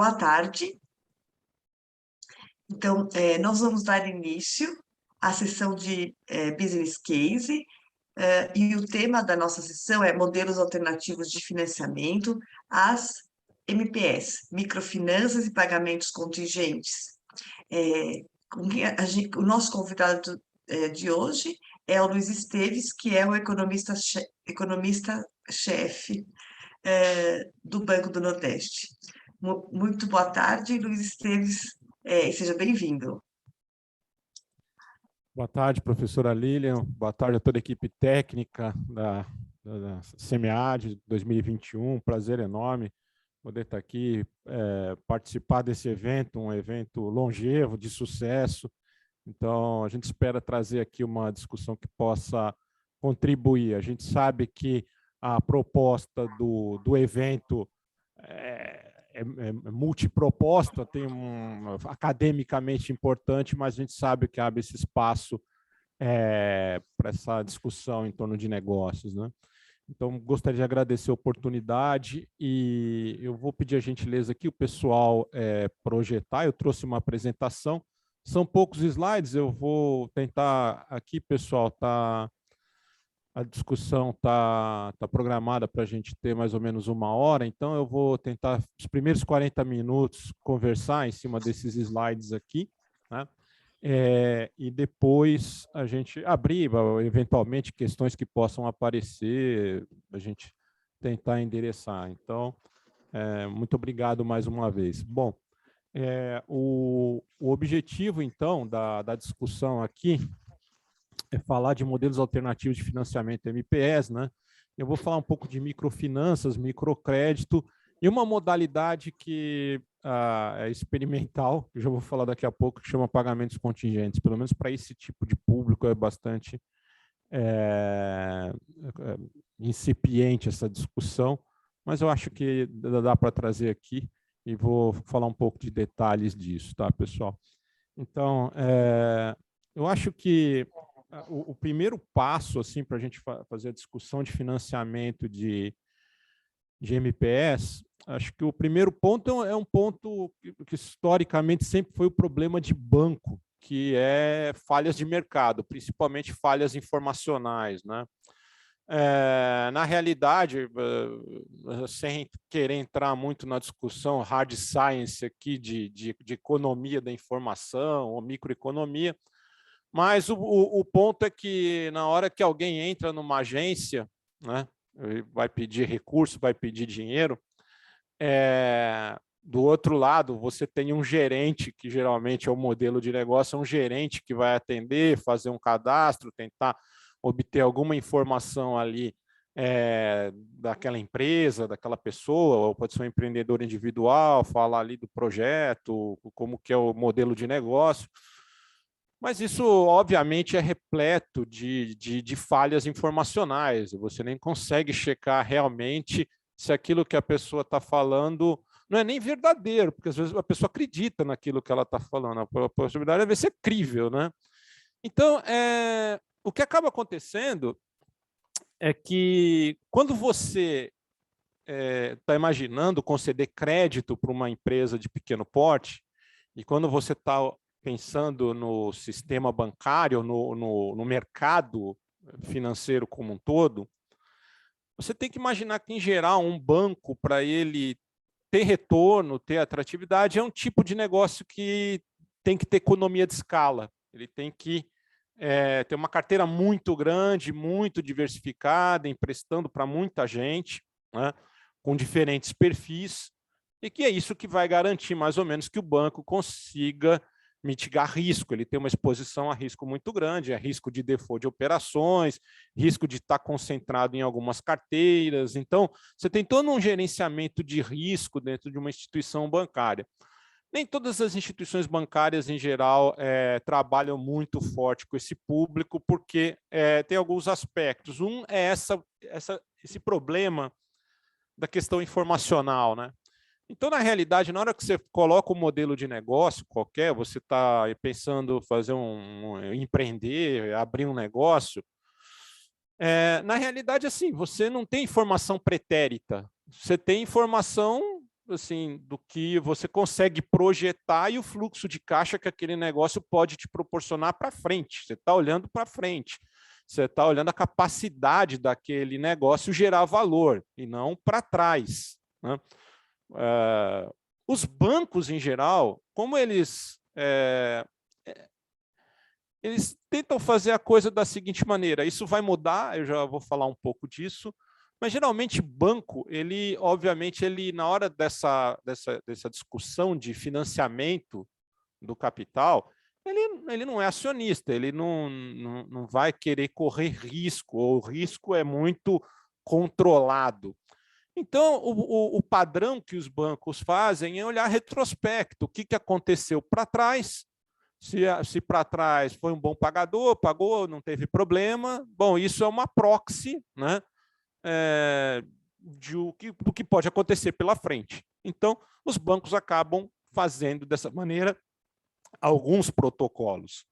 Boa tarde. Então, nós vamos dar início à sessão de Business Case, e o tema da nossa sessão é Modelos Alternativos de Financiamento, as MPS, Microfinanças e Pagamentos Contingentes. O nosso convidado de hoje é o Luiz Esteves, que é o economista-chefe do Banco do Nordeste. Muito boa tarde, Luiz Esteves, e seja bem-vindo. Boa tarde, professora Lilian. Boa tarde a toda a equipe técnica da SEMEAD 2021. Prazer enorme poder estar aqui, participar desse evento, um evento longevo, de sucesso. Então, a gente espera trazer aqui uma discussão que possa contribuir. A gente sabe que a proposta do evento é multiproposta, tem academicamente importante, mas a gente sabe que abre esse espaço para essa discussão em torno de negócios, né? Então, gostaria de agradecer a oportunidade e eu vou pedir a gentileza aqui, o pessoal projetar. Eu trouxe uma apresentação, são poucos slides, eu vou tentar aqui, pessoal, a discussão está programada para a gente ter mais ou menos 1 hora, então eu vou tentar, os primeiros 40 minutos, conversar em cima desses slides aqui, né? E depois a gente abrir, eventualmente, questões que possam aparecer, a gente tentar endereçar. Então, muito obrigado mais uma vez. Bom, o objetivo, então, da discussão aqui é falar de modelos alternativos de financiamento MPS, né? Eu vou falar um pouco de microfinanças, microcrédito e uma modalidade que é experimental, que eu já vou falar daqui a pouco, que chama pagamentos contingentes. Pelo menos para esse tipo de público é bastante incipiente essa discussão, mas eu acho que dá para trazer aqui e vou falar um pouco de detalhes disso, tá, pessoal? Então, eu acho que o primeiro passo assim, para a gente fazer a discussão de financiamento de MPS, acho que o primeiro ponto é um ponto que historicamente sempre foi o problema de banco, que é falhas de mercado, principalmente falhas informacionais, né? Na realidade, sem querer entrar muito na discussão hard science aqui de economia da informação ou microeconomia, mas o ponto é que na hora que alguém entra numa agência, né, vai pedir recurso, vai pedir dinheiro, do outro lado você tem um gerente, que geralmente é o modelo de negócio, é um gerente que vai atender, fazer um cadastro, tentar obter alguma informação ali daquela empresa, daquela pessoa, ou pode ser um empreendedor individual, falar ali do projeto, como que é o modelo de negócio. Mas isso, obviamente, é repleto de falhas informacionais. Você nem consegue checar realmente se aquilo que a pessoa está falando não é nem verdadeiro, porque às vezes a pessoa acredita naquilo que ela está falando. A possibilidade é ver se é crível, né? Então, o que acaba acontecendo é que quando você está imaginando conceder crédito para uma empresa de pequeno porte, e quando você está pensando no sistema bancário, no mercado financeiro como um todo, você tem que imaginar que, em geral, um banco, para ele ter retorno, ter atratividade, é um tipo de negócio que tem que ter economia de escala. Ele tem que ter uma carteira muito grande, muito diversificada, emprestando para muita gente, né, com diferentes perfis, e que é isso que vai garantir, mais ou menos, que o banco consiga mitigar risco. Ele tem uma exposição a risco muito grande, risco de default de operações, risco de estar concentrado em algumas carteiras. Então, você tem todo um gerenciamento de risco dentro de uma instituição bancária. Nem todas as instituições bancárias, em geral, trabalham muito forte com esse público, porque tem alguns aspectos. Um é esse problema da questão informacional, né? Então, na realidade, na hora que você coloca um modelo de negócio qualquer, você está pensando em fazer empreender, abrir um negócio, na realidade, assim, você não tem informação pretérita, você tem informação assim, do que você consegue projetar e o fluxo de caixa que aquele negócio pode te proporcionar para frente. Você está olhando para frente. Você está olhando a capacidade daquele negócio gerar valor e não para trás, né? Os bancos, em geral, como eles tentam fazer a coisa da seguinte maneira, isso vai mudar, eu já vou falar um pouco disso, mas geralmente banco, ele, obviamente, ele na hora dessa discussão de financiamento do capital, ele não é acionista, ele não vai querer correr risco, ou o risco é muito controlado. Então, o padrão que os bancos fazem é olhar retrospecto, o que aconteceu para trás, se para trás foi um bom pagador, pagou, não teve problema, bom, isso é uma proxy, né, do que pode acontecer pela frente. Então, os bancos acabam fazendo dessa maneira alguns protocolos.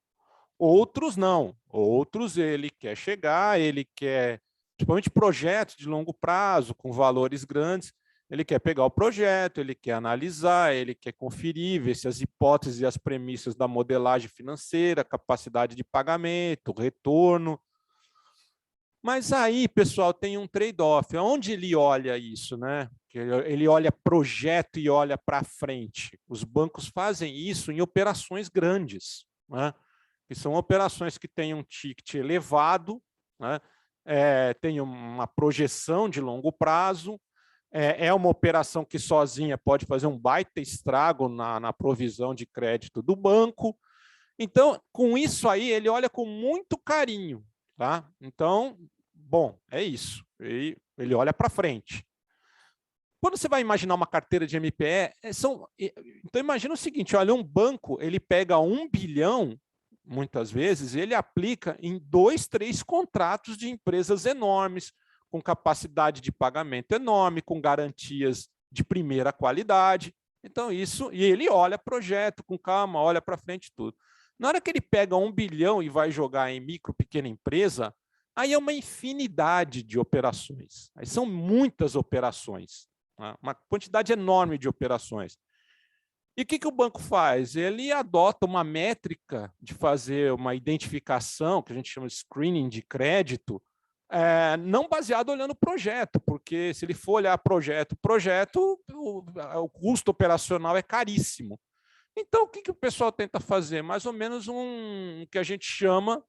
Outros não. Outros ele quer chegar, ele quer, principalmente projetos de longo prazo, com valores grandes, ele quer pegar o projeto, ele quer analisar, ele quer conferir, ver se as hipóteses e as premissas da modelagem financeira, capacidade de pagamento, retorno. Mas aí, pessoal, tem um trade-off. Onde ele olha isso, né? Ele olha projeto e olha para frente. Os bancos fazem isso em operações grandes, né? Que são operações que têm um ticket elevado, né? Tem uma projeção de longo prazo, é uma operação que sozinha pode fazer um baita estrago na provisão de crédito do banco. Então, com isso aí, ele olha com muito carinho, tá? Então, bom, é isso. Ele olha para frente. Quando você vai imaginar uma carteira de MPE, então imagina o seguinte, olha, um banco, ele pega 1 bilhão, muitas vezes, ele aplica em 2, 3 contratos de empresas enormes, com capacidade de pagamento enorme, com garantias de primeira qualidade. Então, isso, e ele olha projeto com calma, olha para frente tudo. Na hora que ele pega 1 bilhão e vai jogar em micro, pequena empresa, aí é uma infinidade de operações. Aí são muitas operações, né? Uma quantidade enorme de operações. E o que o banco faz? Ele adota uma métrica de fazer uma identificação, que a gente chama de screening de crédito, não baseado olhando o projeto, porque se ele for olhar projeto, o custo operacional é caríssimo. Então, o que o pessoal tenta fazer? Mais ou menos um que a gente chama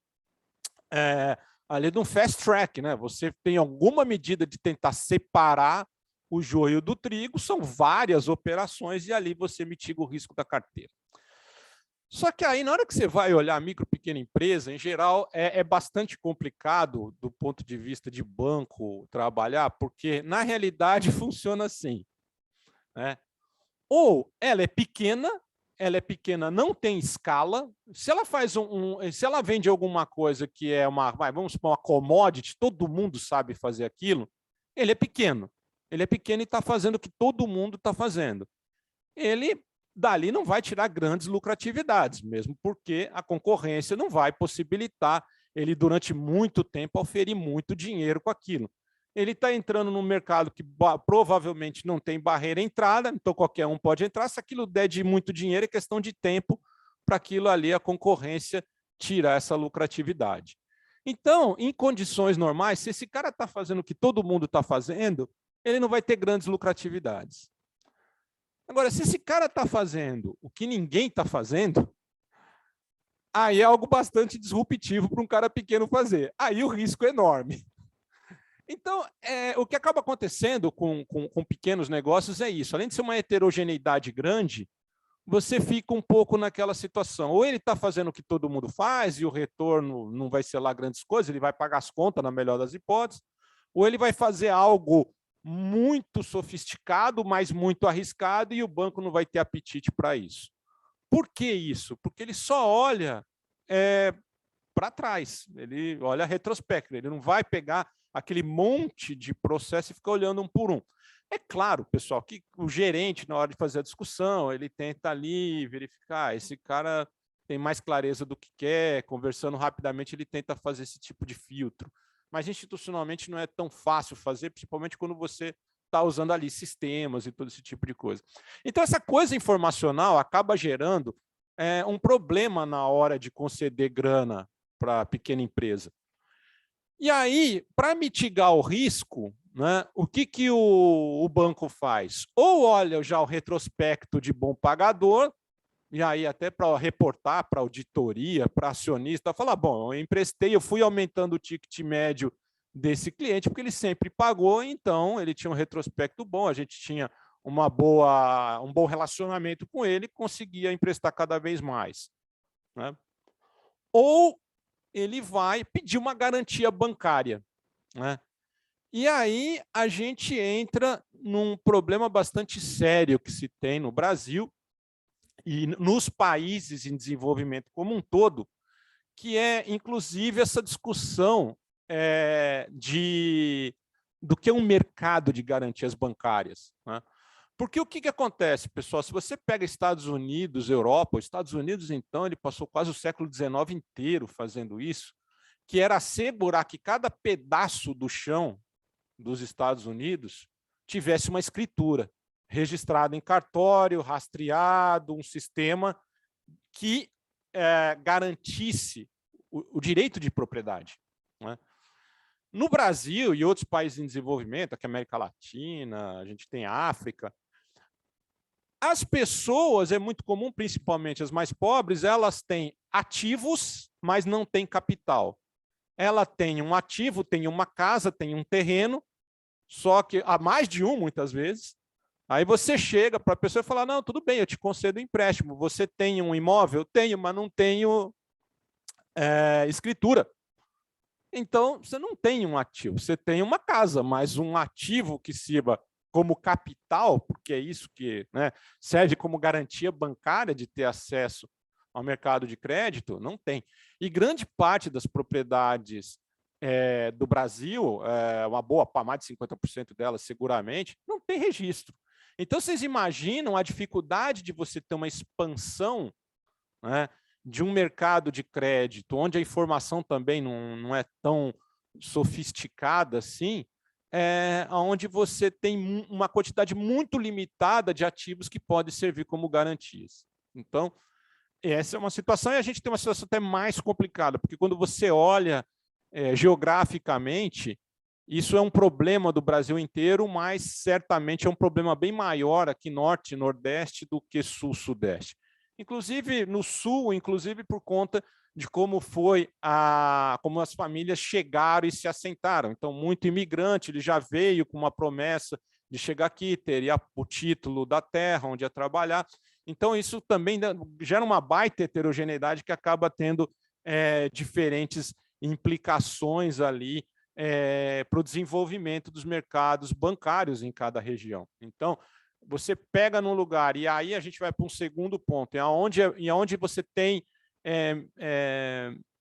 ali de um fast track, né? Você tem alguma medida de tentar separar o joio do trigo, são várias operações e ali você mitiga o risco da carteira. Só que aí, na hora que você vai olhar a micro, pequena empresa, em geral, é bastante complicado do ponto de vista de banco trabalhar, porque, na realidade, funciona assim, né? Ou ela é pequena, não tem escala. Se ela faz se ela vende alguma coisa que é vamos supor, uma commodity, todo mundo sabe fazer aquilo, ele é pequeno. Ele é pequeno e está fazendo o que todo mundo está fazendo. Ele, dali, não vai tirar grandes lucratividades, mesmo porque a concorrência não vai possibilitar ele, durante muito tempo, oferir muito dinheiro com aquilo. Ele está entrando num mercado que provavelmente não tem barreira à entrada, então qualquer um pode entrar. Se aquilo der de muito dinheiro, é questão de tempo para aquilo ali, a concorrência, tirar essa lucratividade. Então, em condições normais, se esse cara está fazendo o que todo mundo está fazendo, ele não vai ter grandes lucratividades. Agora, se esse cara está fazendo o que ninguém está fazendo, aí é algo bastante disruptivo para um cara pequeno fazer. Aí o risco é enorme. Então, o que acaba acontecendo com pequenos negócios é isso. Além de ser uma heterogeneidade grande, você fica um pouco naquela situação. Ou ele está fazendo o que todo mundo faz e o retorno não vai ser lá grandes coisas, ele vai pagar as contas, na melhor das hipóteses, ou ele vai fazer algo muito sofisticado, mas muito arriscado, e o banco não vai ter apetite para isso. Por que isso? Porque ele só olha para trás, ele olha retrospecto, ele não vai pegar aquele monte de processo e ficar olhando um por um. É claro, pessoal, que o gerente, na hora de fazer a discussão, ele tenta ali verificar, esse cara tem mais clareza do que quer, conversando rapidamente, ele tenta fazer esse tipo de filtro. Mas institucionalmente não é tão fácil fazer, principalmente quando você está usando ali sistemas e todo esse tipo de coisa. Então, essa coisa informacional acaba gerando um problema na hora de conceder grana para a pequena empresa. E aí, para mitigar o risco, né, o que o banco faz? Ou olha já o retrospecto de bom pagador, e aí até para reportar para auditoria, para acionista, falar, bom, eu emprestei, eu fui aumentando o ticket médio desse cliente, porque ele sempre pagou, então ele tinha um retrospecto bom, a gente tinha um bom relacionamento com ele, conseguia emprestar cada vez mais. Né? Ou ele vai pedir uma garantia bancária. Né? E aí a gente entra num problema bastante sério que se tem no Brasil e nos países em desenvolvimento como um todo, que é, inclusive, essa discussão do que é um mercado de garantias bancárias. Né? Porque o que acontece, pessoal? Se você pega Estados Unidos, Europa, os Estados Unidos, então, ele passou quase o século XIX inteiro fazendo isso, que era assegurar que cada pedaço do chão dos Estados Unidos tivesse uma escritura registrada em cartório, rastreado, um sistema que garantisse o direito de propriedade. Né? No Brasil e outros países em desenvolvimento, aqui América Latina, a gente tem África, as pessoas, é muito comum, principalmente as mais pobres, elas têm ativos, mas não têm capital. Ela tem um ativo, tem uma casa, tem um terreno, só que há mais de um, muitas vezes. Aí você chega para a pessoa e fala, não, tudo bem, eu te concedo um empréstimo. Você tem um imóvel? Tenho, mas não tenho escritura. Então, você não tem um ativo, você tem uma casa, mas um ativo que sirva como capital, porque é isso que, né, serve como garantia bancária de ter acesso ao mercado de crédito, não tem. E grande parte das propriedades do Brasil, uma boa, mais de 50% delas seguramente, não tem registro. Então, vocês imaginam a dificuldade de você ter uma expansão, né, de um mercado de crédito, onde a informação também não é tão sofisticada assim, onde você tem uma quantidade muito limitada de ativos que podem servir como garantias. Então, essa é uma situação, e a gente tem uma situação até mais complicada, porque quando você olha geograficamente, isso é um problema do Brasil inteiro, mas certamente é um problema bem maior aqui norte e nordeste do que sul, sudeste. Inclusive no sul, inclusive por conta de como como as famílias chegaram e se assentaram. Então, muito imigrante, ele já veio com uma promessa de chegar aqui, teria o título da terra, onde ia trabalhar. Então, isso também gera uma baita heterogeneidade que acaba tendo diferentes implicações ali para o desenvolvimento dos mercados bancários em cada região. Então, você pega num lugar, e aí a gente vai para um segundo ponto, onde você tem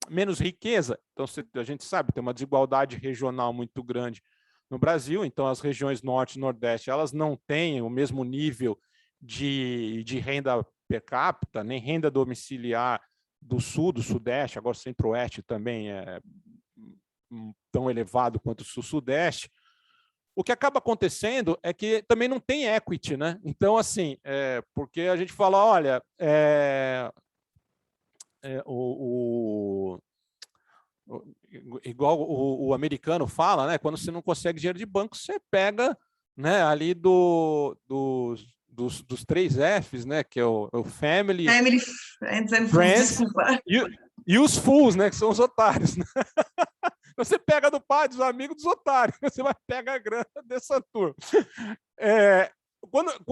menos riqueza. Então, a gente sabe, tem uma desigualdade regional muito grande no Brasil, então as regiões norte e nordeste, elas não têm o mesmo nível de renda per capita, nem renda domiciliar do sul, do sudeste, agora o centro-oeste também é tão elevado quanto o sul-sudeste. O que acaba acontecendo é que também não tem equity, né? Então, assim, porque a gente fala, olha, igual o americano fala, né? Quando você não consegue dinheiro de banco, você pega, né, ali dos 3 Fs, né? Que é o Family, Friends and Friends, desculpa. e os Fools, né? Que são os otários. Né? Você pega do pai, dos amigos, dos otários. Você vai pegar a grana dessa turma.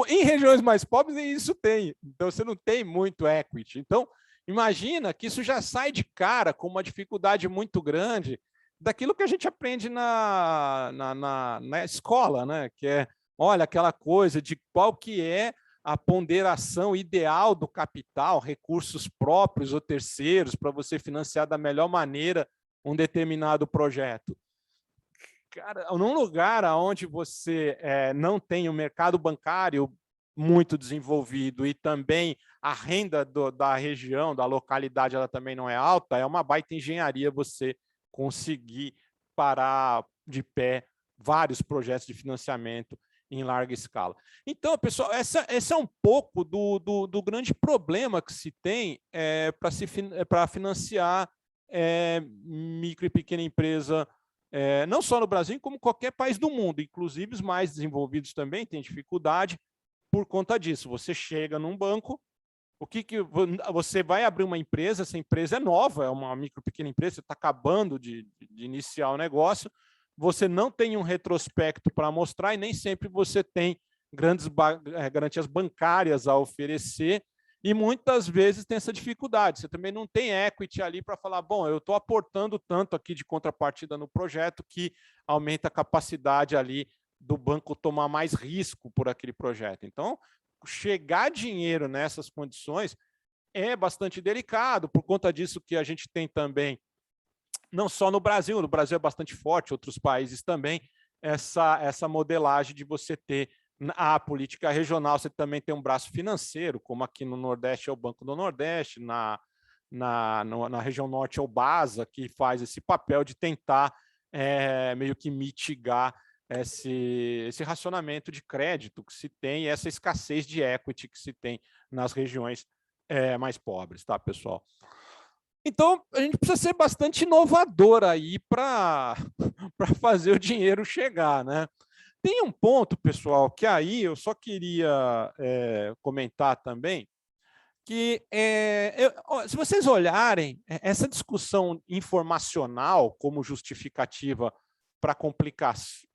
Em regiões mais pobres, isso tem. Então, você não tem muito equity. Então, imagina que isso já sai de cara com uma dificuldade muito grande daquilo que a gente aprende na escola, né? Que é, olha, aquela coisa de qual que é a ponderação ideal do capital, recursos próprios ou terceiros, para você financiar da melhor maneira um determinado projeto. Cara, num lugar onde você não tem o mercado bancário muito desenvolvido e também a renda da região, da localidade, ela também não é alta, é uma baita engenharia você conseguir parar de pé vários projetos de financiamento em larga escala. Então, pessoal, esse é um pouco do grande problema que se tem para financiar micro e pequena empresa, não só no Brasil, como qualquer país do mundo, inclusive os mais desenvolvidos também têm dificuldade por conta disso. Você chega num banco, você vai abrir uma empresa, essa empresa é nova, é uma micro pequena empresa, você está acabando de iniciar o negócio, você não tem um retrospecto para mostrar e nem sempre você tem grandes garantias bancárias a oferecer, e muitas vezes tem essa dificuldade. Você também não tem equity ali para falar, bom, eu estou aportando tanto aqui de contrapartida no projeto que aumenta a capacidade ali do banco tomar mais risco por aquele projeto. Então, chegar dinheiro nessas condições é bastante delicado, por conta disso que a gente tem também, não só no Brasil é bastante forte, outros países também, essa modelagem de você ter a política regional, você também tem um braço financeiro, como aqui no Nordeste é o Banco do Nordeste, na região Norte é o BASA, que faz esse papel de tentar meio que mitigar esse racionamento de crédito que se tem, essa escassez de equity que se tem nas regiões mais pobres, tá, pessoal? Então, a gente precisa ser bastante inovador aí para fazer o dinheiro chegar, né? Tem um ponto, pessoal, que aí eu só queria comentar também, que se vocês olharem essa discussão informacional como justificativa para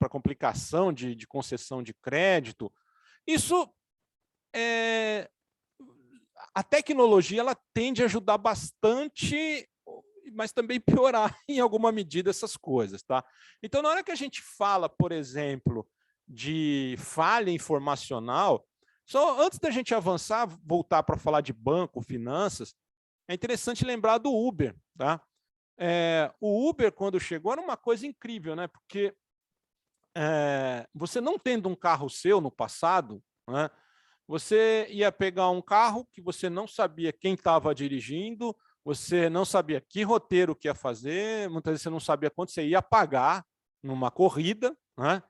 complicação de concessão de crédito, isso a tecnologia ela tende a ajudar bastante, mas também piorar em alguma medida essas coisas, tá? Então, na hora que a gente fala, por exemplo, de falha informacional, só antes da gente avançar, voltar para falar de banco, finanças, é interessante lembrar do Uber, tá? O Uber, quando chegou, era uma coisa incrível, né? Porque você não tendo um carro seu no passado, né? Você ia pegar um carro que você não sabia quem estava dirigindo, você não sabia que roteiro que ia fazer, muitas vezes você não sabia quanto você ia pagar numa corrida, né?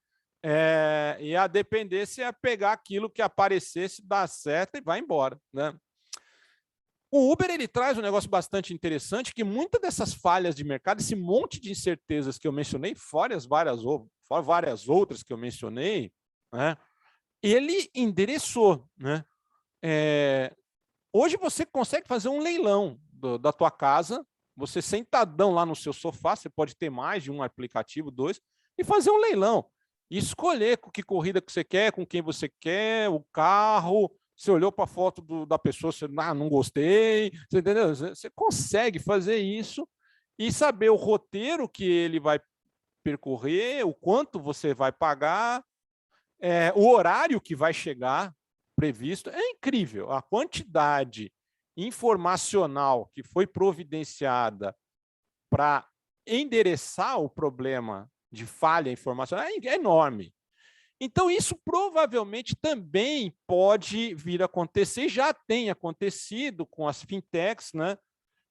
E a depender, você ia pegar aquilo que aparecesse, dar certo e vai embora, né? O Uber ele traz um negócio bastante interessante, que muitas dessas falhas de mercado, esse monte de incertezas que eu mencionei, fora várias outras que eu mencionei, né? Ele endereçou, né? Hoje você consegue fazer um leilão da tua casa, você sentadão lá no seu sofá, você pode ter mais de um aplicativo, dois, e fazer um leilão. E escolher com que corrida que você quer, com quem você quer, o carro, você olhou para a foto da pessoa, você não gostei, você entendeu? Você consegue fazer isso e saber o roteiro que ele vai percorrer, o quanto você vai pagar, o horário que vai chegar previsto. É incrível a quantidade informacional que foi providenciada para endereçar o problema de falha informacional, é enorme. Então, isso provavelmente também pode vir a acontecer, já tem acontecido com as fintechs, né,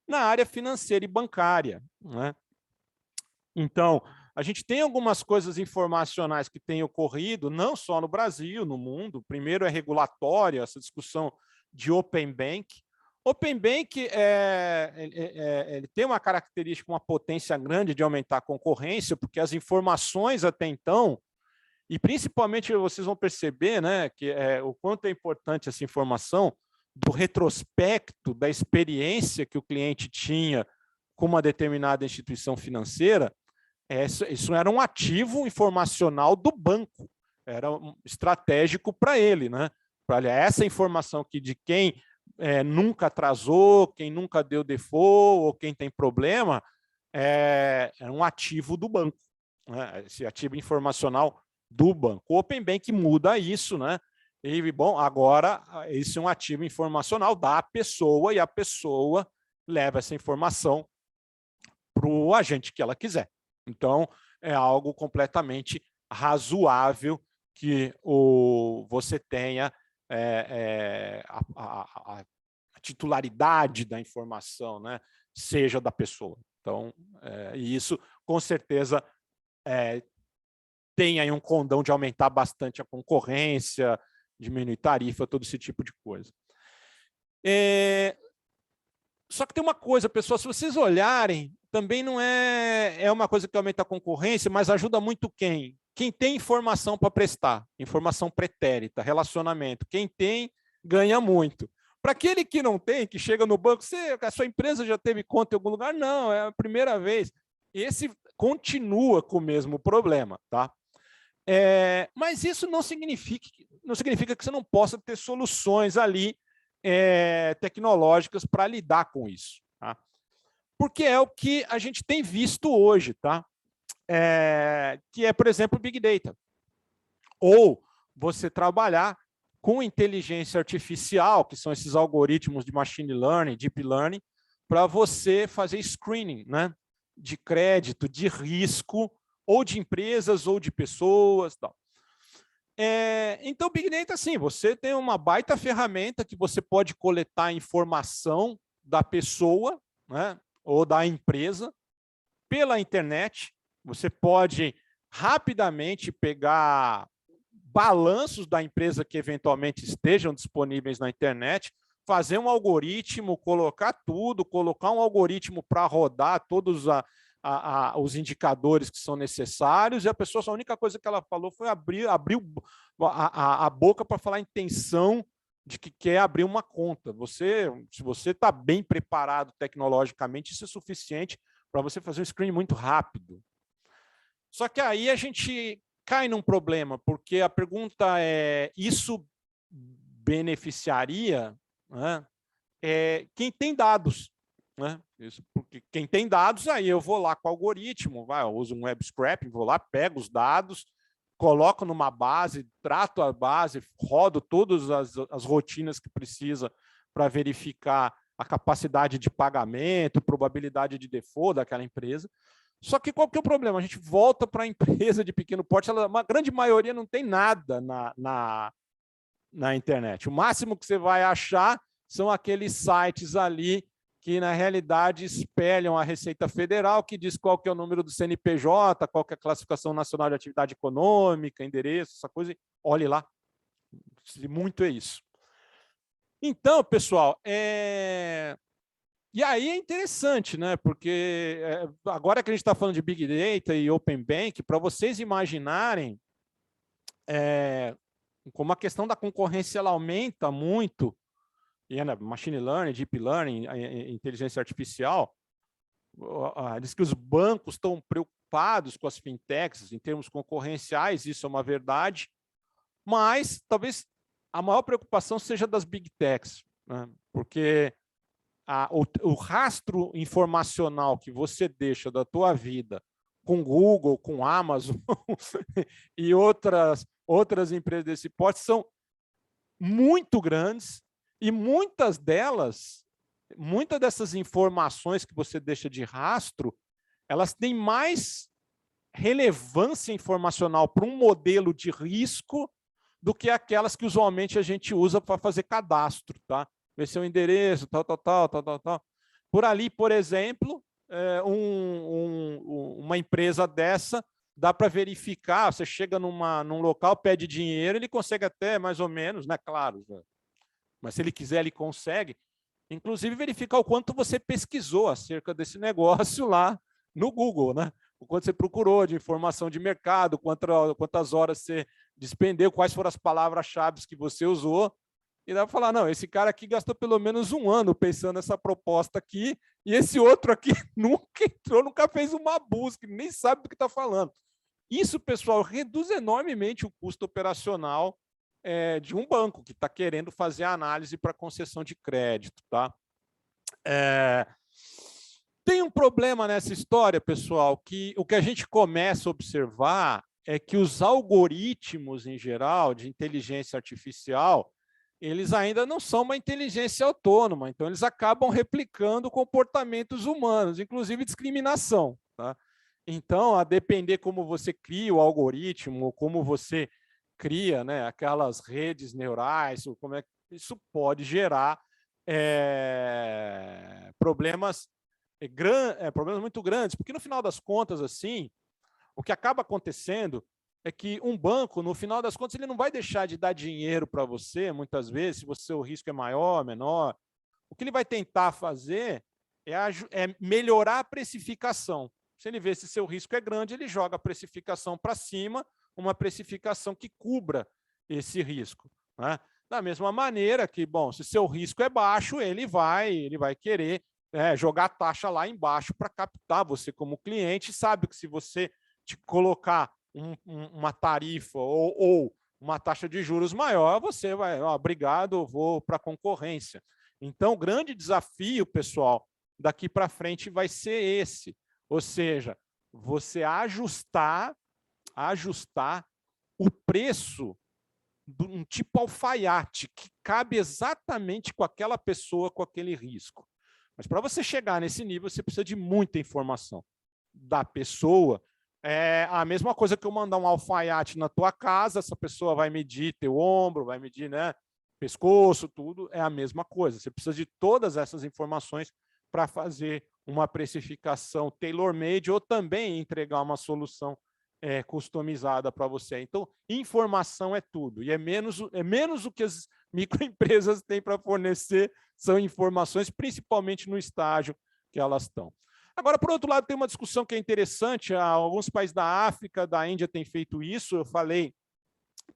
na área financeira e bancária, né? Então, a gente tem algumas coisas informacionais que têm ocorrido, não só no Brasil, no mundo. Primeiro é regulatória, essa discussão de Open Bank. Open Bank ele tem uma característica, uma potência grande de aumentar a concorrência, porque as informações até então, e principalmente vocês vão perceber, né, que o quanto é importante essa informação do retrospecto da experiência que o cliente tinha com uma determinada instituição financeira. Isso era um ativo informacional do banco, era estratégico para ele, né? Olha, essa informação aqui de quem nunca atrasou, quem nunca deu default, ou quem tem problema, é um ativo do banco, né? Esse ativo informacional do banco. O Open Bank muda isso, né? E, bom, agora esse é um ativo informacional da pessoa e a pessoa leva essa informação para o agente que ela quiser. Então, é algo completamente razoável que você tenha a titularidade da informação, né, seja da pessoa. Então, e isso, com certeza, tem aí um condão de aumentar bastante a concorrência, diminuir tarifa, todo esse tipo de coisa. Só que tem uma coisa, pessoal, se vocês olharem, também não é uma coisa que aumenta a concorrência, mas ajuda muito quem? Quem tem informação para prestar, informação pretérita, relacionamento. Quem tem, ganha muito. Para aquele que não tem, que chega no banco, a sua empresa já teve conta em algum lugar? Não, é a primeira vez. Esse continua com o mesmo problema, tá? Mas isso não significa que você não possa ter soluções ali tecnológicas para lidar com isso, tá? Porque é o que a gente tem visto hoje, tá? Que é, por exemplo, Big Data. Ou você trabalhar com inteligência artificial, que são esses algoritmos de machine learning, deep learning, para você fazer screening, né, de crédito, de risco, ou de empresas, ou de pessoas, tal. Então, Big Data, assim, você tem uma baita ferramenta que você pode coletar informação da pessoa, né, ou da empresa pela internet. Você pode rapidamente pegar balanços da empresa que eventualmente estejam disponíveis na internet, fazer um algoritmo, colocar tudo, colocar um algoritmo para rodar todos os indicadores que são necessários, e a pessoa, a única coisa que ela falou foi abrir a boca para falar a intenção de que quer abrir uma conta. Se você está bem preparado tecnologicamente, isso é suficiente para você fazer um screening muito rápido. Só que aí a gente cai num problema, porque a pergunta é, isso beneficiaria, né, quem tem dados, né? Isso, porque quem tem dados, aí eu vou lá com o algoritmo, eu uso um web scraping, vou lá, pego os dados, coloco numa base, trato a base, rodo todas as rotinas que precisa para verificar a capacidade de pagamento, probabilidade de default daquela empresa. Só que qual que é o problema? A gente volta para a empresa de pequeno porte, a grande maioria não tem nada na internet. O máximo que você vai achar são aqueles sites ali que, na realidade, espelham a Receita Federal, que diz qual que é o número do CNPJ, qual que é a classificação nacional de atividade econômica, endereço, essa coisa, olhe lá. Muito é isso. Então, pessoal, e aí é interessante, né? Porque agora que a gente está falando de Big Data e Open Bank, para vocês imaginarem como a questão da concorrência ela aumenta muito, e machine learning, deep learning, inteligência artificial, diz que os bancos estão preocupados com as fintechs em termos concorrenciais, isso é uma verdade, mas talvez a maior preocupação seja das big techs, né? Porque o rastro informacional que você deixa da tua vida com Google, com Amazon e outras empresas desse porte são muito grandes, e muitas dessas informações que você deixa de rastro, elas têm mais relevância informacional para um modelo de risco do que aquelas que usualmente a gente usa para fazer cadastro, tá? Ver seu endereço, tal. Por ali, por exemplo, uma empresa dessa, dá para verificar, você chega num local, pede dinheiro, ele consegue até mais ou menos, né? Claro, mas se ele quiser, ele consegue, inclusive verificar o quanto você pesquisou acerca desse negócio lá no Google, né? O quanto você procurou de informação de mercado, quantas horas você despendeu, quais foram as palavras-chave que você usou, e dá para falar, não, esse cara aqui gastou pelo menos 1 ano pensando nessa proposta aqui, e esse outro aqui nunca entrou, nunca fez uma busca, nem sabe do que está falando. Isso, pessoal, reduz enormemente o custo operacional de um banco que está querendo fazer a análise para concessão de crédito, tá? Tem um problema nessa história, pessoal, que o que a gente começa a observar é que os algoritmos, em geral, de inteligência artificial, eles ainda não são uma inteligência autônoma, então eles acabam replicando comportamentos humanos, inclusive discriminação, tá? Então, a depender como você cria o algoritmo, ou como você cria, né, aquelas redes neurais, ou como isso pode gerar problemas muito grandes, porque no final das contas, assim, o que acaba acontecendo é que um banco, no final das contas, ele não vai deixar de dar dinheiro para você, muitas vezes, se você, o risco é maior, menor. O que ele vai tentar fazer é melhorar a precificação. Se ele vê se seu risco é grande, ele joga a precificação para cima, uma precificação que cubra esse risco, né? Da mesma maneira que, bom, se seu risco é baixo, ele vai querer jogar a taxa lá embaixo para captar você como cliente, sabe que se você te colocar uma tarifa ou uma taxa de juros maior, você vai, obrigado, vou para a concorrência. Então, o grande desafio, pessoal, daqui para frente vai ser esse, ou seja, você ajustar o preço de um tipo alfaiate que cabe exatamente com aquela pessoa, com aquele risco. Mas para você chegar nesse nível, você precisa de muita informação da pessoa. É a mesma coisa que eu mandar um alfaiate na tua casa, essa pessoa vai medir teu ombro, vai medir, né, pescoço, tudo, é a mesma coisa. Você precisa de todas essas informações para fazer uma precificação tailor-made ou também entregar uma solução customizada para você. Então, informação é tudo, e é menos o que as microempresas têm para fornecer, são informações, principalmente no estágio que elas estão. Agora, por outro lado, tem uma discussão que é interessante, alguns países da África, da Índia têm feito isso, eu falei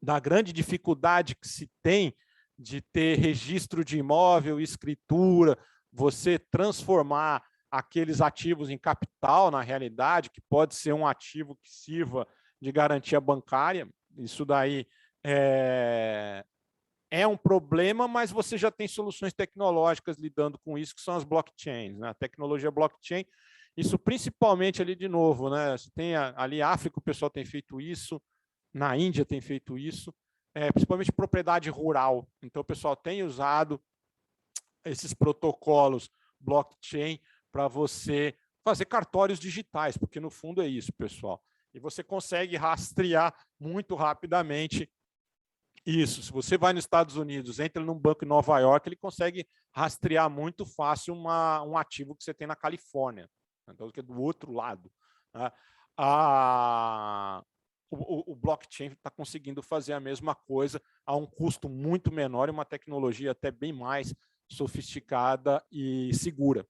da grande dificuldade que se tem de ter registro de imóvel, escritura, você transformar aqueles ativos em capital, na realidade, que pode ser um ativo que sirva de garantia bancária. Isso daí é um problema, mas você já tem soluções tecnológicas lidando com isso, que são as blockchains, né? A tecnologia blockchain, isso principalmente ali de novo, né? Você tem ali África, o pessoal tem feito isso, na Índia tem feito isso, principalmente propriedade rural. Então, o pessoal tem usado esses protocolos blockchain para você fazer cartórios digitais, porque no fundo é isso, pessoal. E você consegue rastrear muito rapidamente isso. Se você vai nos Estados Unidos, entra num banco em Nova York, ele consegue rastrear muito fácil um ativo que você tem na Califórnia, então, que é do outro lado, né? O blockchain está conseguindo fazer a mesma coisa a um custo muito menor e uma tecnologia até bem mais sofisticada e segura.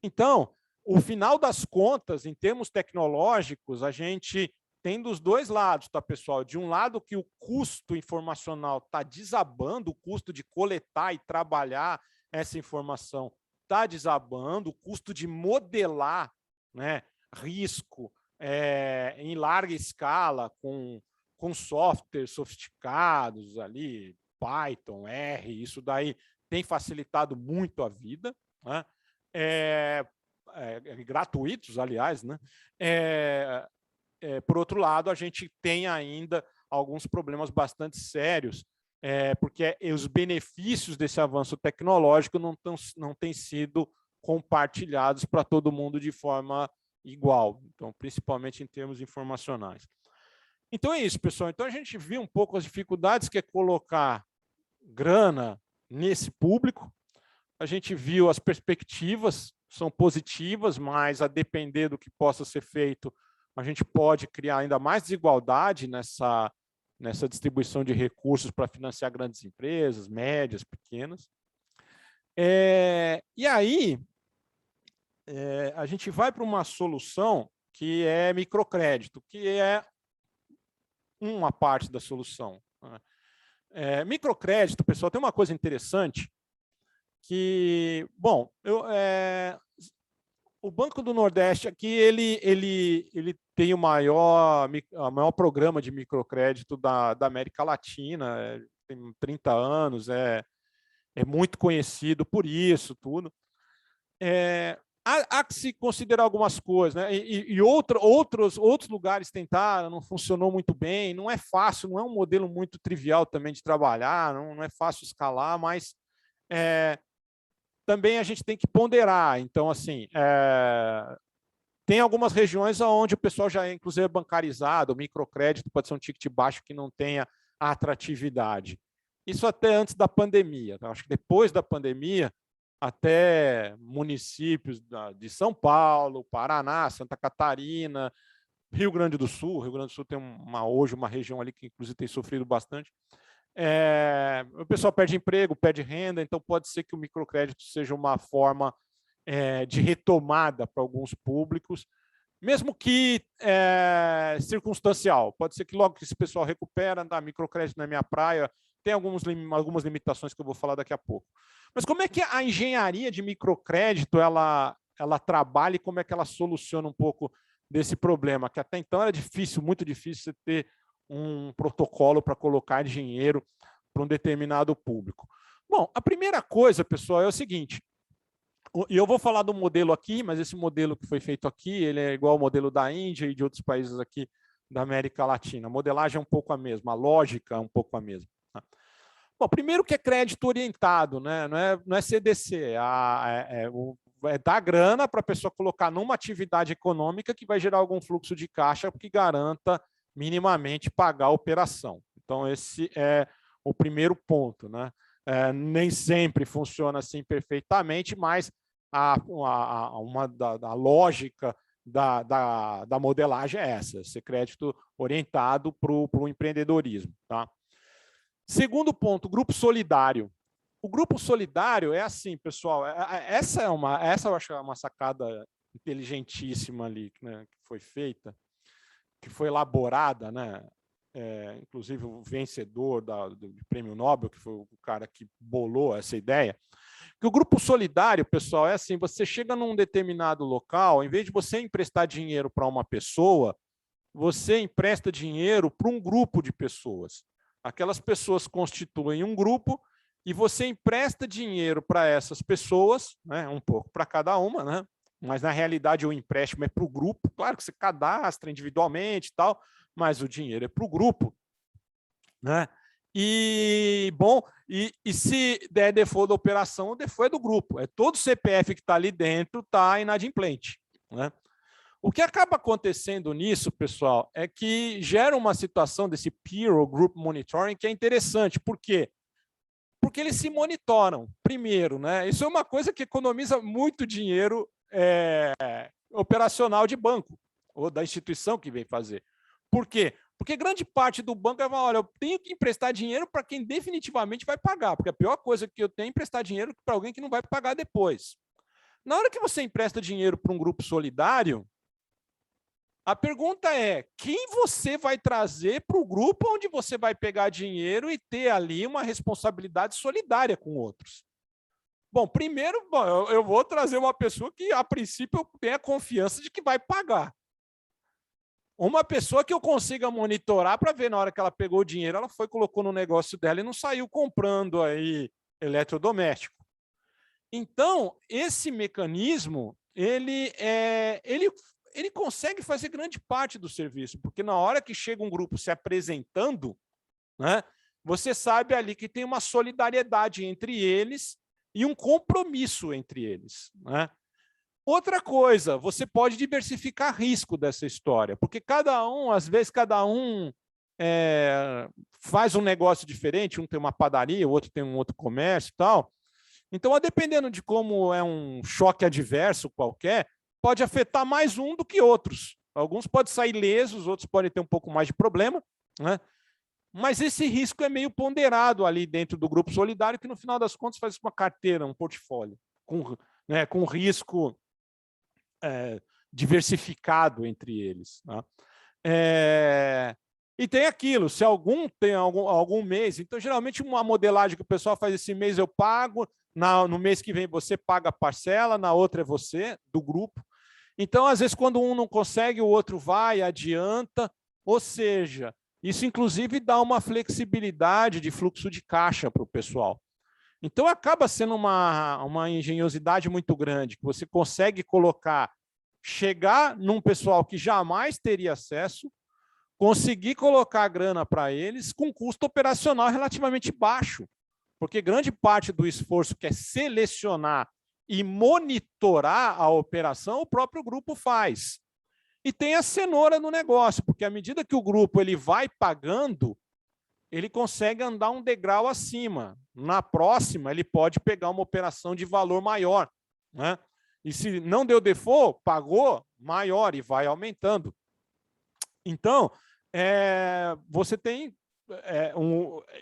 Então, o final das contas, em termos tecnológicos, a gente tem dos dois lados, tá, pessoal? De um lado que o custo informacional está desabando, o custo de coletar e trabalhar essa informação está desabando, o custo de modelar, né, risco em larga escala, com softwares sofisticados ali, Python, R, isso daí tem facilitado muito a vida, né? Gratuitos, aliás, né? Por outro lado, a gente tem ainda alguns problemas bastante sérios, porque os benefícios desse avanço tecnológico não têm sido compartilhados para todo mundo de forma igual, então, principalmente em termos informacionais. Então é isso, pessoal. Então a gente viu um pouco as dificuldades que é colocar grana nesse público, a gente viu as perspectivas, são positivas, mas a depender do que possa ser feito, a gente pode criar ainda mais desigualdade nessa distribuição de recursos para financiar grandes empresas, médias, pequenas. E aí, a gente vai para uma solução que é microcrédito, que é uma parte da solução. Microcrédito, pessoal, tem uma coisa interessante que, bom, o Banco do Nordeste aqui, ele tem o maior programa de microcrédito da América Latina, tem 30 anos, é muito conhecido por isso, tudo. Há que se considerar algumas coisas, né? E outros lugares tentaram, não funcionou muito bem, não é fácil, não é um modelo muito trivial também de trabalhar, não é fácil escalar, mas também a gente tem que ponderar. Então, assim, tem algumas regiões onde o pessoal já é, inclusive, bancarizado, o microcrédito pode ser um ticket baixo que não tenha atratividade. Isso até antes da pandemia. Acho que depois da pandemia, até municípios de São Paulo, Paraná, Santa Catarina, Rio Grande do Sul tem hoje uma região ali que inclusive tem sofrido bastante. O pessoal perde emprego, perde renda, então pode ser que o microcrédito seja uma forma de retomada para alguns públicos, mesmo que circunstancial. Pode ser que logo que esse pessoal recupera, microcrédito na minha praia, tem algumas limitações que eu vou falar daqui a pouco. Mas como é que a engenharia de microcrédito ela trabalha e como é que ela soluciona um pouco desse problema, que até então era difícil, muito difícil você ter um protocolo para colocar dinheiro para um determinado público? Bom, a primeira coisa, pessoal, é o seguinte, e eu vou falar do modelo aqui, mas esse modelo que foi feito aqui, ele é igual ao modelo da Índia e de outros países aqui da América Latina. A modelagem é um pouco a mesma, a lógica é um pouco a mesma. Bom, primeiro que é crédito orientado, né? Não é CDC, é dar grana para a pessoa colocar numa atividade econômica que vai gerar algum fluxo de caixa que garanta minimamente pagar a operação. Então, esse é o primeiro ponto, né? Nem sempre funciona assim perfeitamente, mas a lógica da modelagem é essa, esse crédito orientado para o empreendedorismo. Tá? Segundo ponto, grupo solidário. O grupo solidário é assim, pessoal, essa eu acho uma sacada inteligentíssima ali, né, que foi feita, que foi elaborada, né? Inclusive o vencedor do Prêmio Nobel, que foi o cara que bolou essa ideia, que o grupo solidário, pessoal, é assim, você chega num determinado local, em vez de você emprestar dinheiro para uma pessoa, você empresta dinheiro para um grupo de pessoas. Aquelas pessoas constituem um grupo e você empresta dinheiro para essas pessoas, né, um pouco para cada uma, né? Mas na realidade o empréstimo é para o grupo, claro que você cadastra individualmente e tal, mas o dinheiro é para o grupo, né? E, bom, e se der default da operação, o default é do grupo, é todo o CPF que está ali dentro está inadimplente, né? O que acaba acontecendo nisso, pessoal, é que gera uma situação desse peer ou group monitoring que é interessante. Por quê? Porque eles se monitoram, primeiro, né? Isso é uma coisa que economiza muito dinheiro operacional de banco, ou da instituição que vem fazer. Por quê? Porque grande parte do banco vai falar, olha, eu tenho que emprestar dinheiro para quem definitivamente vai pagar, porque a pior coisa que eu tenho é emprestar dinheiro para alguém que não vai pagar depois. Na hora que você empresta dinheiro para um grupo solidário, a pergunta é, quem você vai trazer para o grupo onde você vai pegar dinheiro e ter ali uma responsabilidade solidária com outros? Bom, primeiro, eu vou trazer uma pessoa que, a princípio, eu tenho a confiança de que vai pagar. Uma pessoa que eu consiga monitorar para ver na hora que ela pegou o dinheiro, ela foi, colocou no negócio dela e não saiu comprando aí eletrodoméstico. Então, esse mecanismo, ele consegue fazer grande parte do serviço, porque na hora que chega um grupo se apresentando, né, você sabe ali que tem uma solidariedade entre eles e um compromisso entre eles, né? Outra coisa, você pode diversificar risco dessa história, porque às vezes cada um faz um negócio diferente, um tem uma padaria, o outro tem um outro comércio e tal. Então, dependendo de como é um choque adverso qualquer, pode afetar mais um do que outros. Alguns podem sair lesos, outros podem ter um pouco mais de problema, né? Mas esse risco é meio ponderado ali dentro do grupo solidário, que no final das contas faz uma carteira, um portfólio, com risco diversificado entre eles. Tá? E tem aquilo, se algum tem algum mês, então geralmente uma modelagem que o pessoal faz esse mês eu pago, no mês que vem você paga a parcela, na outra é você, do grupo. Então, às vezes, quando um não consegue, o outro vai, adianta, ou seja, isso inclusive dá uma flexibilidade de fluxo de caixa para o pessoal. Então, acaba sendo uma engenhosidade muito grande, que você consegue chegar num pessoal que jamais teria acesso, conseguir colocar a grana para eles com custo operacional relativamente baixo, porque grande parte do esforço que é selecionar e monitorar a operação, o próprio grupo faz. E tem a cenoura no negócio, porque à medida que o grupo ele vai pagando, ele consegue andar um degrau acima. Na próxima, ele pode pegar uma operação de valor maior, né? E se não deu default, pagou maior e vai aumentando. Então, você tem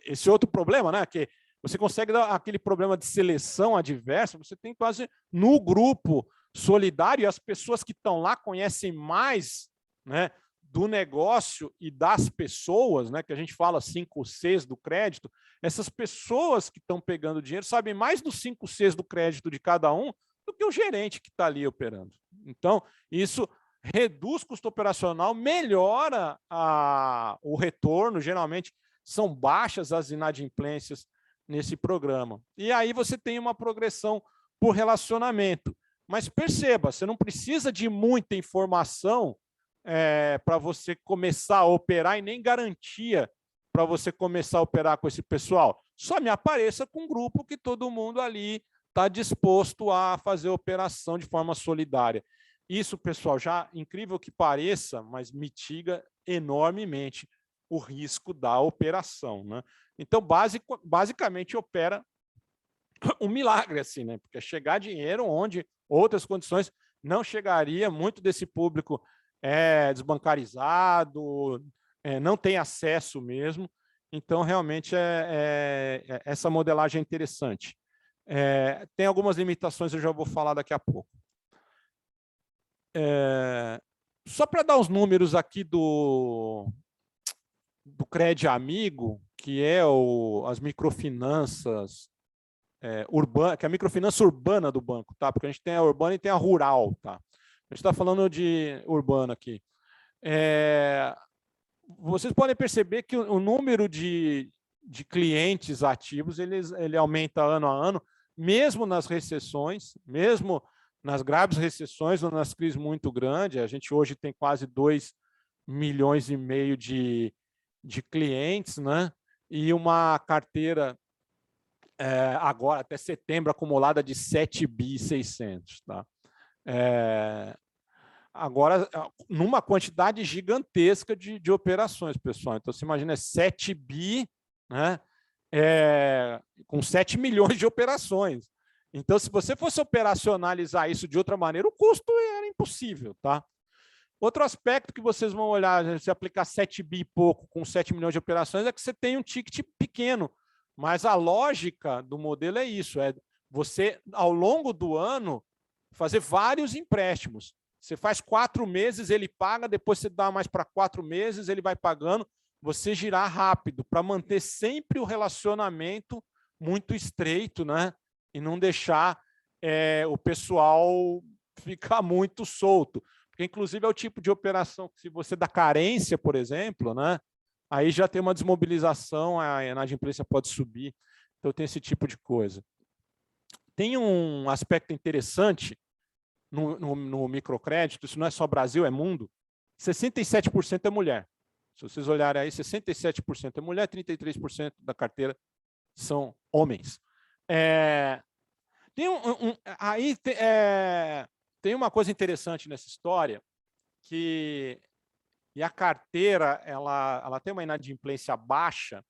esse outro problema, né? Que você consegue dar aquele problema de seleção adversa, você tem quase no grupo solidário, e as pessoas que estão lá conhecem mais, né, do negócio e das pessoas, né, que a gente fala 5 Cs do crédito. Essas pessoas que estão pegando dinheiro sabem mais dos 5 Cs do crédito de cada um do que o gerente que está ali operando. Então, isso reduz custo operacional, melhora o retorno, geralmente são baixas as inadimplências nesse programa. E aí você tem uma progressão por relacionamento. Mas perceba, você não precisa de muita informação para você começar a operar, e nem garantia para você começar a operar com esse pessoal. Só me apareça com um grupo que todo mundo ali está disposto a fazer operação de forma solidária. Isso, pessoal, já incrível que pareça, mas mitiga enormemente o risco da operação, né? Então, basicamente, opera um milagre, assim, né? Porque chegar dinheiro onde outras condições não chegaria, muito desse público desbancarizado, não tem acesso mesmo. Então, realmente, essa modelagem é interessante. Tem algumas limitações, eu já vou falar daqui a pouco. Só para dar os números aqui do Crédito Amigo, que é as microfinanças urbana, que é a microfinança urbana do banco, tá? Porque a gente tem a urbana e tem a rural, tá? A gente está falando de urbana aqui. Vocês podem perceber que o número de clientes ativos ele aumenta ano a ano, mesmo nas recessões, mesmo nas graves recessões ou nas crises muito grandes. A gente hoje tem quase 2,5 milhões de clientes, né? E uma carteira agora, até setembro, acumulada de 7.600 bi, tá? Agora, numa quantidade gigantesca de operações, pessoal. Então, você imagina 7 bi, né? Com 7 milhões de operações. Então, se você fosse operacionalizar isso de outra maneira, o custo era impossível, tá? Outro aspecto que vocês vão olhar, se aplicar 7 bi e pouco com 7 milhões de operações, é que você tem um ticket pequeno. Mas a lógica do modelo é isso, você, ao longo do ano, fazer vários empréstimos. Você faz 4 meses, ele paga, depois você dá mais para 4 meses, ele vai pagando, você girar rápido, para manter sempre o relacionamento muito estreito, né? E não deixar o pessoal ficar muito solto. Porque, inclusive, é o tipo de operação que, se você dá carência, por exemplo, né? Aí já tem uma desmobilização, a inadimplência pode subir. Então, tem esse tipo de coisa. Tem um aspecto interessante no microcrédito, isso não é só Brasil, é mundo. 67% é mulher. Se vocês olharem aí, 67% é mulher, 33% da carteira são homens. Tem uma coisa interessante nessa história, que a carteira ela tem uma inadimplência baixa,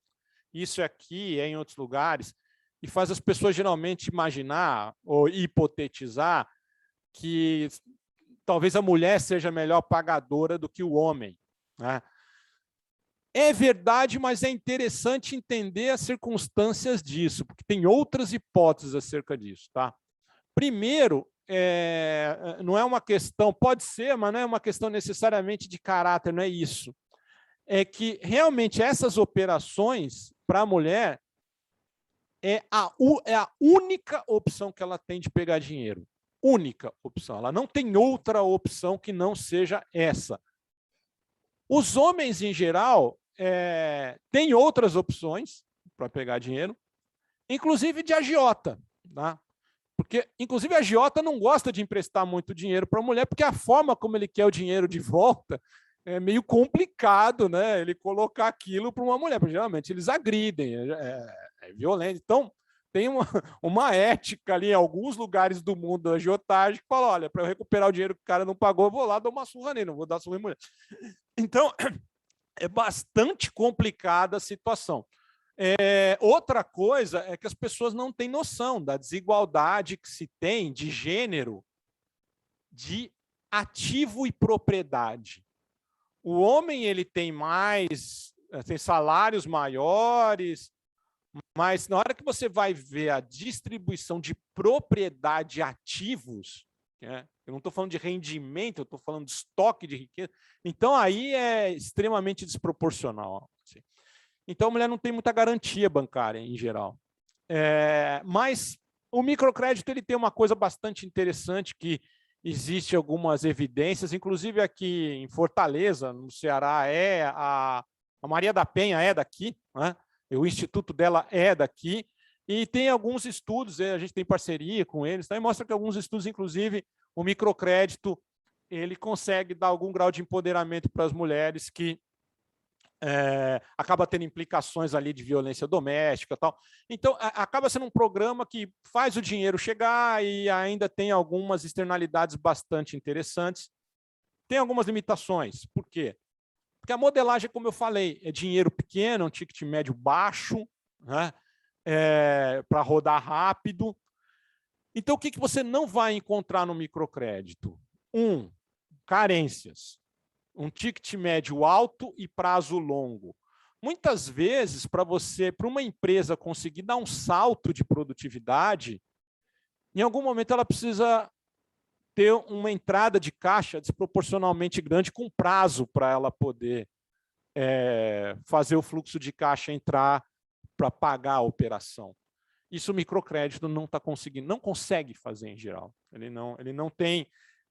isso aqui é em outros lugares, e faz as pessoas geralmente imaginar ou hipotetizar que talvez a mulher seja melhor pagadora do que o homem, né? É verdade, mas é interessante entender as circunstâncias disso, porque tem outras hipóteses acerca disso, tá? Primeiro, não é uma questão, pode ser, mas não é uma questão necessariamente de caráter, não é isso. É que realmente essas operações para a mulher é a única opção que ela tem de pegar dinheiro. Única opção. Ela não tem outra opção que não seja essa. Os homens, em geral, têm outras opções para pegar dinheiro, inclusive de agiota, tá? Porque, inclusive, a agiota não gosta de emprestar muito dinheiro para a mulher, porque a forma como ele quer o dinheiro de volta é meio complicado, né? Ele colocar aquilo para uma mulher, porque geralmente eles agridem, é violento. Então, tem uma ética ali em alguns lugares do mundo da agiotagem que fala, olha, para eu recuperar o dinheiro que o cara não pagou, eu vou lá dar uma surra nele, não vou dar surra em mulher. Então, é bastante complicada a situação. Outra coisa é que as pessoas não têm noção da desigualdade que se tem de gênero, de ativo e propriedade. O homem ele tem tem salários maiores, mas na hora que você vai ver a distribuição de propriedade de ativos, né? Eu não estou falando de rendimento, eu estou falando de estoque de riqueza, então aí é extremamente desproporcional. Assim. Então a mulher não tem muita garantia bancária em geral. Mas o microcrédito ele tem uma coisa bastante interessante que existe algumas evidências, inclusive aqui em Fortaleza, no Ceará, a Maria da Penha é daqui, né? O instituto dela é daqui, e tem alguns estudos, a gente tem parceria com eles, tá? E mostra que alguns estudos, inclusive, o microcrédito ele consegue dar algum grau de empoderamento para as mulheres que acaba tendo implicações ali de violência doméstica e tal. Então, acaba sendo um programa que faz o dinheiro chegar e ainda tem algumas externalidades bastante interessantes. Tem algumas limitações. Por quê? Porque a modelagem, como eu falei, é dinheiro pequeno, um ticket médio baixo, né? Para rodar rápido. Então, o que você não vai encontrar no microcrédito? Carências. Um ticket médio alto e prazo longo. Muitas vezes, para uma empresa conseguir dar um salto de produtividade, em algum momento ela precisa ter uma entrada de caixa desproporcionalmente grande com prazo para ela poder fazer o fluxo de caixa entrar para pagar a operação. Isso o microcrédito não está conseguindo, não consegue fazer em geral. Ele não tem,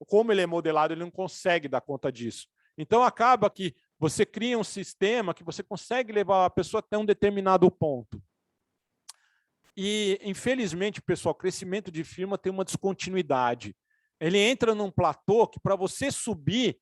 como ele é modelado, ele não consegue dar conta disso. Então, acaba que você cria um sistema que você consegue levar a pessoa até um determinado ponto. E, infelizmente, pessoal, o crescimento de firma tem uma descontinuidade. Ele entra num platô que, para você subir,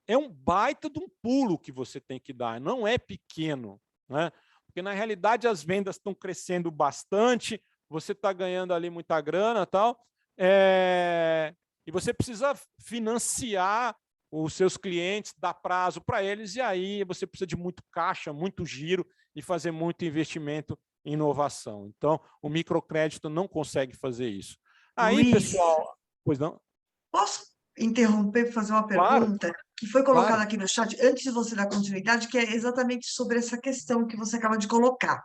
é um baita de um pulo que você tem que dar, não é pequeno, né? Porque, na realidade, as vendas estão crescendo bastante, você está ganhando ali muita grana e tal, e você precisa financiar os seus clientes, dar prazo para eles, e aí você precisa de muito caixa, muito giro e fazer muito investimento em inovação. Então, o microcrédito não consegue fazer isso. Aí, Luiz, pessoal... Pois não? posso interromper para fazer uma Claro, pergunta que foi colocada claro. aqui no chat antes de você dar continuidade, que é exatamente sobre essa questão que você acaba de colocar.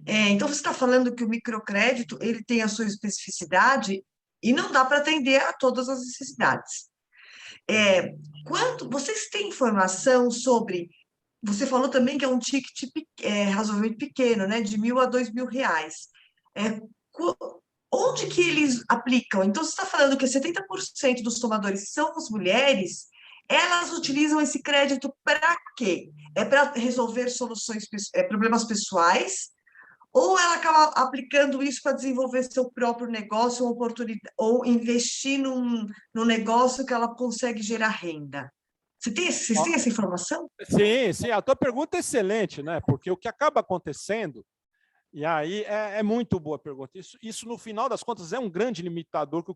Então, você está falando que o microcrédito ele tem a sua especificidade e não dá para atender a todas as necessidades. Vocês têm informação sobre... Você falou também que é um ticket razoavelmente pequeno, né, de R$ 1.000 a R$ 2.000. Onde que eles aplicam? Então, você está falando que 70% dos tomadores são as mulheres, elas utilizam esse crédito para quê? É para resolver problemas pessoais, ou ela acaba aplicando isso para desenvolver seu próprio negócio, uma oportunidade, ou investir num negócio que ela consegue gerar renda? Vocês têm essa informação? Sim, a tua pergunta é excelente, né? Porque o que acaba acontecendo, e aí é muito boa a pergunta, isso no final das contas é um grande limitador que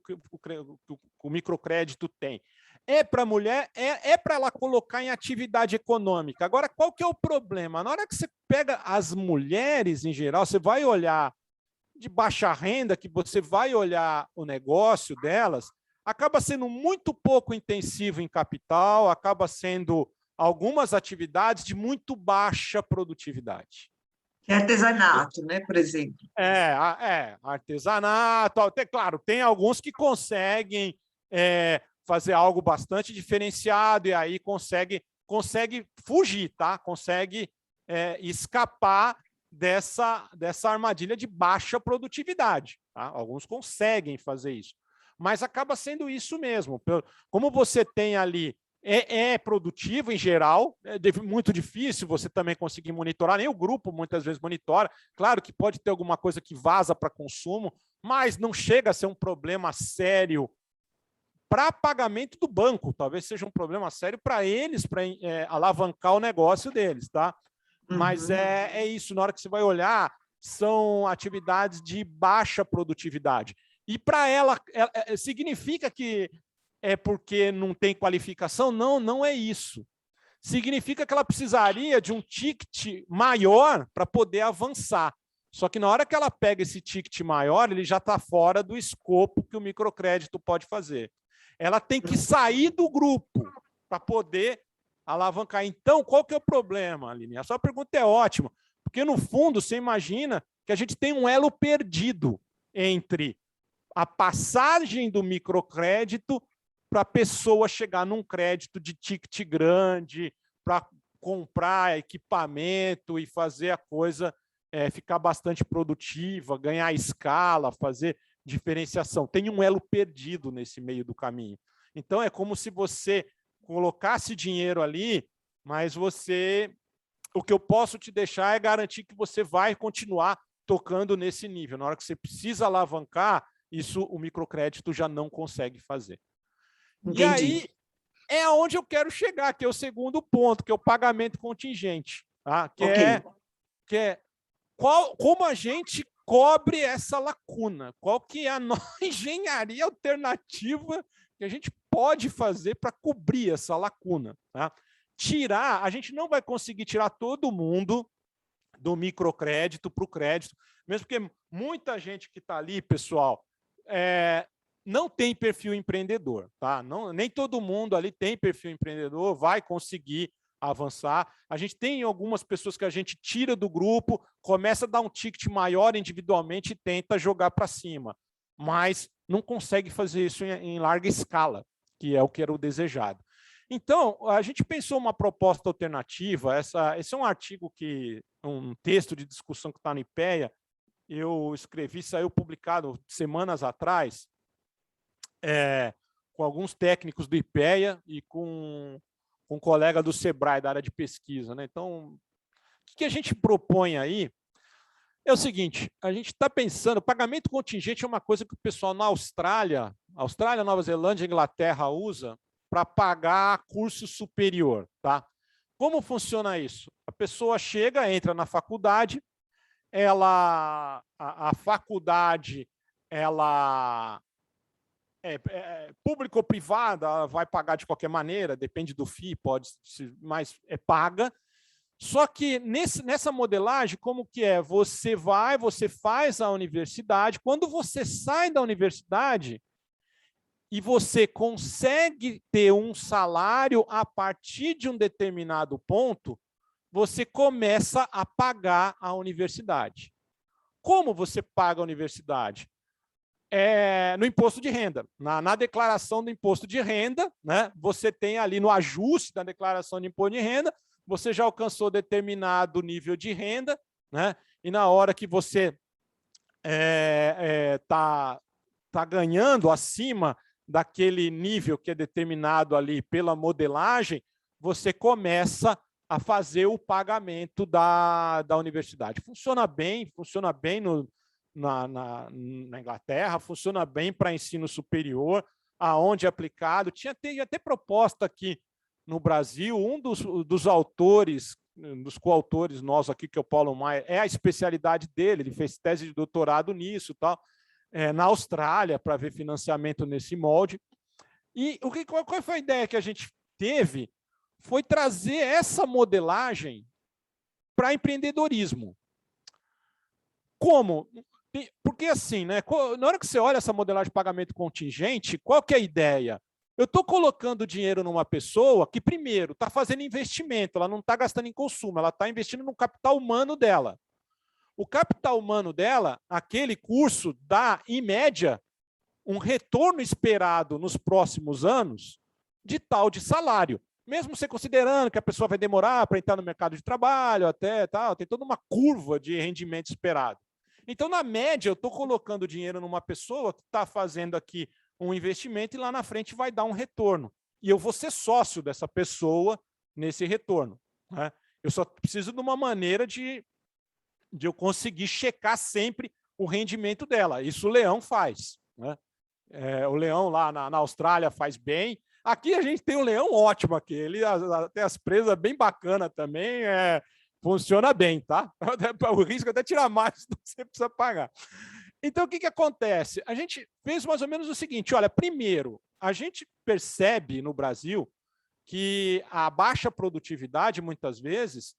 o microcrédito tem. É para a mulher, é para ela colocar em atividade econômica. Agora, qual que é o problema? Na hora que você pega as mulheres em geral, você vai olhar de baixa renda, que você vai olhar o negócio delas, acaba sendo muito pouco intensivo em capital, acaba sendo algumas atividades de muito baixa produtividade. É artesanato, né, por exemplo. Artesanato. Claro, tem alguns que conseguem fazer algo bastante diferenciado e aí consegue fugir, tá? Consegue escapar dessa armadilha de baixa produtividade. Tá? Alguns conseguem fazer isso. Mas acaba sendo isso mesmo. Como você tem ali produtivo em geral, é muito difícil você também conseguir monitorar, nem o grupo muitas vezes monitora. Claro que pode ter alguma coisa que vaza para consumo, mas não chega a ser um problema sério para pagamento do banco. Talvez seja um problema sério para eles, para alavancar o negócio deles, tá? Mas é isso, na hora que você vai olhar, são atividades de baixa produtividade. E para ela, significa que é porque não tem qualificação? Não, não é isso. Significa que ela precisaria de um ticket maior para poder avançar. Só que na hora que ela pega esse ticket maior, ele já está fora do escopo que o microcrédito pode fazer. Ela tem que sair do grupo para poder alavancar. Então, qual que é o problema, Aline? A sua pergunta é ótima, porque, no fundo, você imagina que a gente tem um elo perdido entre a passagem do microcrédito para a pessoa chegar num crédito de ticket grande, para comprar equipamento e fazer a coisa ficar bastante produtiva, ganhar escala, fazer diferenciação. Tem um elo perdido nesse meio do caminho. Então, é como se você colocasse dinheiro ali, mas o que eu posso te deixar é garantir que você vai continuar tocando nesse nível. Na hora que você precisa alavancar, isso o microcrédito já não consegue fazer. Entendi. E aí é onde eu quero chegar, que é o segundo ponto, que é o pagamento contingente. Tá? Como a gente cobre essa lacuna? Qual que é a engenharia alternativa que a gente pode fazer para cobrir essa lacuna? Tá? A gente não vai conseguir tirar todo mundo do microcrédito para o crédito, mesmo porque muita gente que está ali, pessoal, não tem perfil empreendedor, tá? Nem todo mundo ali tem perfil empreendedor, vai conseguir avançar. A gente tem algumas pessoas que a gente tira do grupo, começa a dar um ticket maior individualmente e tenta jogar para cima, mas não consegue fazer isso em larga escala, que é o que era o desejado. Então, a gente pensou uma proposta alternativa. Esse é um artigo um texto de discussão que está no IPEA, eu escrevi, saiu publicado semanas atrás, com alguns técnicos do IPEA e com um colega do Sebrae, da área de pesquisa, né? Então, o que a gente propõe aí é o seguinte: a gente está pensando, pagamento contingente é uma coisa que o pessoal na Austrália, Nova Zelândia e Inglaterra usa para pagar curso superior, tá? Como funciona isso? A pessoa chega, entra na faculdade, a faculdade, ela pública ou privada, ela vai pagar de qualquer maneira, depende do FII, mas paga. Só que nessa modelagem, como que é? Você faz a universidade, quando você sai da universidade e você consegue ter um salário a partir de um determinado ponto, você começa a pagar a universidade. Como você paga a universidade? No imposto de renda. Na declaração do imposto de renda, né, você tem ali no ajuste da declaração de imposto de renda, você já alcançou determinado nível de renda, né, e na hora que você tá ganhando acima daquele nível que é determinado ali pela modelagem, você começa a fazer o pagamento da universidade. Funciona bem na Inglaterra, funciona bem para ensino superior, aonde é aplicado. Tinha até proposta aqui no Brasil, um dos autores, dos coautores nossos aqui, que é o Paulo Maia, é a especialidade dele, ele fez tese de doutorado nisso, tal, na Austrália, para ver financiamento nesse molde. E qual foi a ideia que a gente teve? Foi trazer essa modelagem para empreendedorismo. Como? Porque assim, né, na hora que você olha essa modelagem de pagamento contingente, qual que é a ideia? Eu estou colocando dinheiro numa pessoa que, primeiro, está fazendo investimento, ela não está gastando em consumo, ela está investindo no capital humano dela. O capital humano dela, aquele curso, dá, em média, um retorno esperado nos próximos anos de tal de salário. Mesmo você considerando que a pessoa vai demorar para entrar no mercado de trabalho, até tal, tem toda uma curva de rendimento esperado. Então, na média, eu estou colocando dinheiro numa pessoa que está fazendo aqui um investimento e lá na frente vai dar um retorno. E eu vou ser sócio dessa pessoa nesse retorno, né? Eu só preciso de uma maneira de eu conseguir checar sempre o rendimento dela. Isso o Leão faz, né? O Leão lá na Austrália faz bem. Aqui a gente tem um Leão ótimo aqui. Ele tem as presas bem bacana também. Funciona bem, tá? O risco é até tirar mais do que você precisa pagar. Então, o que acontece? A gente fez mais ou menos o seguinte: olha, primeiro, a gente percebe no Brasil que a baixa produtividade, muitas vezes,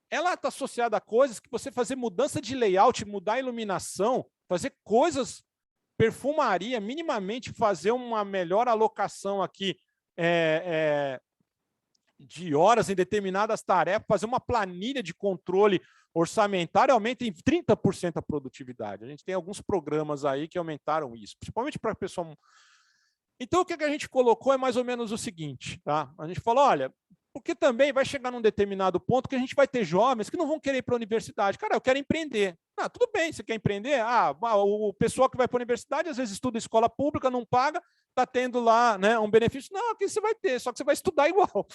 ela está associada a coisas que você fazer mudança de layout, mudar a iluminação, fazer coisas, perfumaria, minimamente fazer uma melhor alocação aqui de horas em determinadas tarefas, fazer uma planilha de controle orçamentário aumenta em 30% a produtividade. A gente tem alguns programas aí que aumentaram isso, principalmente para a pessoa. Então, o que a gente colocou é mais ou menos o seguinte, tá? A gente falou, olha, porque também vai chegar num determinado ponto que a gente vai ter jovens que não vão querer ir para a universidade. Cara, eu quero empreender. Ah, tudo bem, você quer empreender? Ah, o pessoal que vai para a universidade, às vezes estuda em escola pública, não paga, está tendo lá, né, um benefício. Não, aqui você vai ter, só que você vai estudar igual.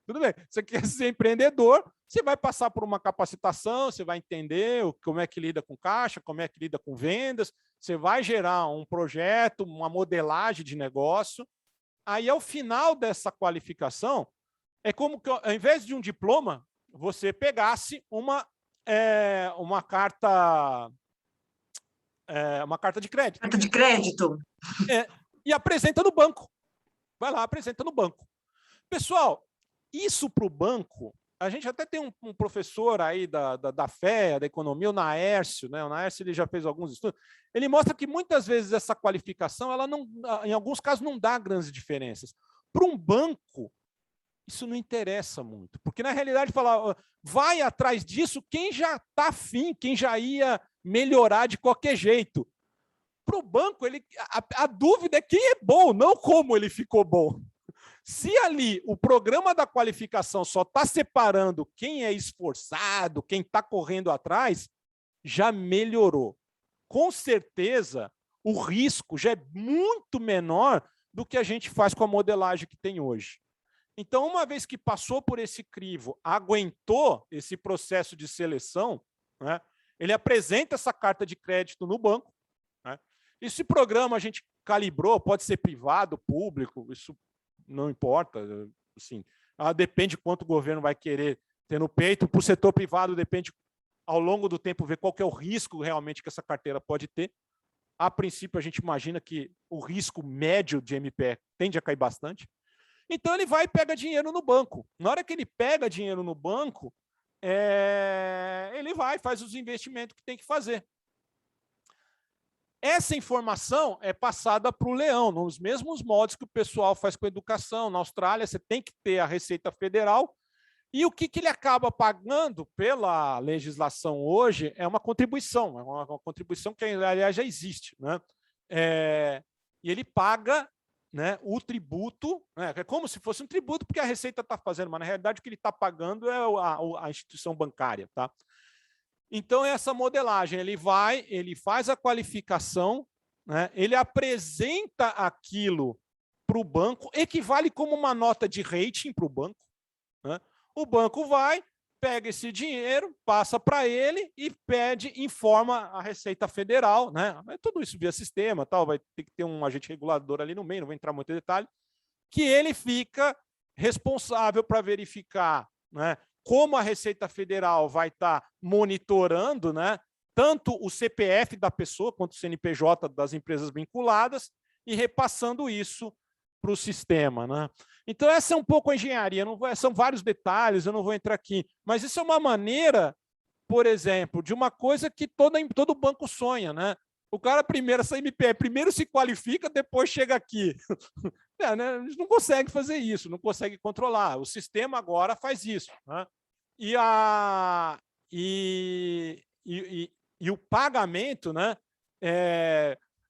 Tudo bem, você quer ser empreendedor, você vai passar por uma capacitação, você vai entender como é que lida com caixa, como é que lida com vendas, você vai gerar um projeto, uma modelagem de negócio. Aí, ao final dessa qualificação, é como que, ao invés de um diploma, você pegasse uma carta de crédito. Carta de crédito? E apresenta no banco. Vai lá, apresenta no banco. Pessoal, isso para o banco, a gente até tem um professor aí da FEA, da economia, o Naércio, né? O Naércio ele já fez alguns estudos. Ele mostra que muitas vezes essa qualificação, ela não, em alguns casos, não dá grandes diferenças. Para um banco, isso não interessa muito, porque na realidade vai atrás disso quem já está afim, quem já ia melhorar de qualquer jeito. Para o banco, a dúvida é quem é bom, não como ele ficou bom. Se ali o programa da qualificação só está separando quem é esforçado, quem está correndo atrás, já melhorou. Com certeza, o risco já é muito menor do que a gente faz com a modelagem que tem hoje. Então, uma vez que passou por esse crivo, aguentou esse processo de seleção, né, ele apresenta essa carta de crédito no banco. Né, esse programa a gente calibrou, pode ser privado, público, isso não importa. Assim, depende de quanto o governo vai querer ter no peito. Para o setor privado, depende, ao longo do tempo, ver qual que é o risco realmente que essa carteira pode ter. A princípio, a gente imagina que o risco médio de MPE tende a cair bastante. Então, ele vai e pega dinheiro no banco. Na hora que ele pega dinheiro no banco, ele vai e faz os investimentos que tem que fazer. Essa informação é passada para o leão, nos mesmos modos que o pessoal faz com a educação. Na Austrália, você tem que ter a Receita Federal. E o que ele acaba pagando pela legislação hoje é uma contribuição. É uma contribuição que, aliás, já existe. Né? E ele paga, né, o tributo, né, é como se fosse um tributo, porque a Receita está fazendo, mas na realidade o que ele está pagando é a instituição bancária. Tá? Então, essa modelagem, ele faz a qualificação, né, ele apresenta aquilo para o banco, equivale como uma nota de rating para o banco. Né? O banco vai, pega esse dinheiro, passa para ele e informa a Receita Federal, né? Tudo isso via sistema, tal, vai ter que ter um agente regulador ali no meio, não vou entrar muito em detalhe, que ele fica responsável para verificar, né, como a Receita Federal vai estar monitorando, né, tanto o CPF da pessoa quanto o CNPJ das empresas vinculadas e repassando isso para o sistema. Né? Então, essa é um pouco a engenharia, são vários detalhes, eu não vou entrar aqui, mas isso é uma maneira, por exemplo, de uma coisa que todo banco sonha. Né? O cara primeiro, essa MPE, primeiro se qualifica, depois chega aqui. Né? A gente não consegue fazer isso, não consegue controlar. O sistema agora faz isso. Né? E o pagamento, né,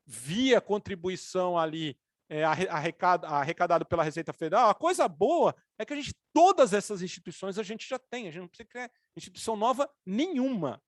via contribuição ali, arrecadado pela Receita Federal, a coisa boa é que todas essas instituições a gente já tem, a gente não precisa criar instituição nova nenhuma.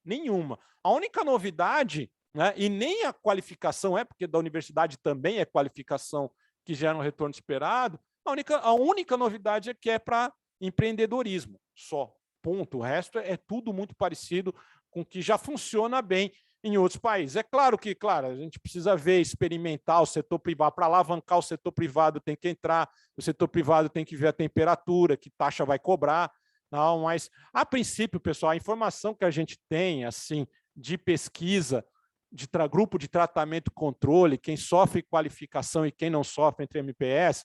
A única novidade, né, e nem a qualificação porque da universidade também é qualificação que gera um retorno esperado, a única novidade é que é para empreendedorismo, só, ponto. O resto é tudo muito parecido com o que já funciona bem em outros países. É claro que, a gente precisa ver, experimentar o setor privado. Para alavancar o setor privado tem que entrar, o setor privado tem que ver a temperatura, que taxa vai cobrar. Não, mas, a princípio, pessoal, a informação que a gente tem assim, de pesquisa, de grupo de tratamento e controle, quem sofre qualificação e quem não sofre entre MPS,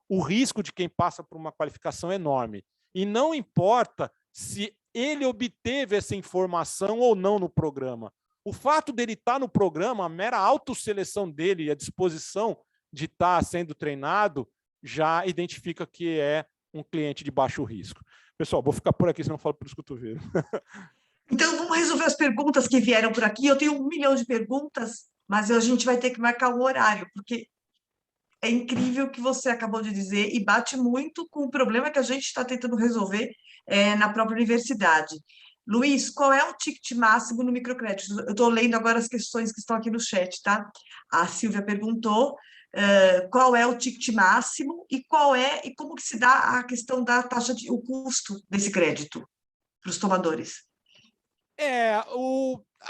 o risco de quem passa por uma qualificação é enorme. E não importa se ele obteve essa informação ou não no programa. O fato dele estar no programa, a mera autosseleção dele e a disposição de estar sendo treinado, já identifica que é um cliente de baixo risco. Pessoal, vou ficar por aqui, senão eu falo pelos cotovelos. Então, vamos resolver as perguntas que vieram por aqui. Eu tenho 1 milhão de perguntas, mas a gente vai ter que marcar um horário, porque é incrível o que você acabou de dizer e bate muito com o problema que a gente está tentando resolver na própria universidade. Luiz, qual é o ticket máximo no microcrédito? Eu estou lendo agora as questões que estão aqui no chat, tá? A Silvia perguntou qual é o ticket máximo e como que se dá a questão da taxa o custo desse crédito para os tomadores.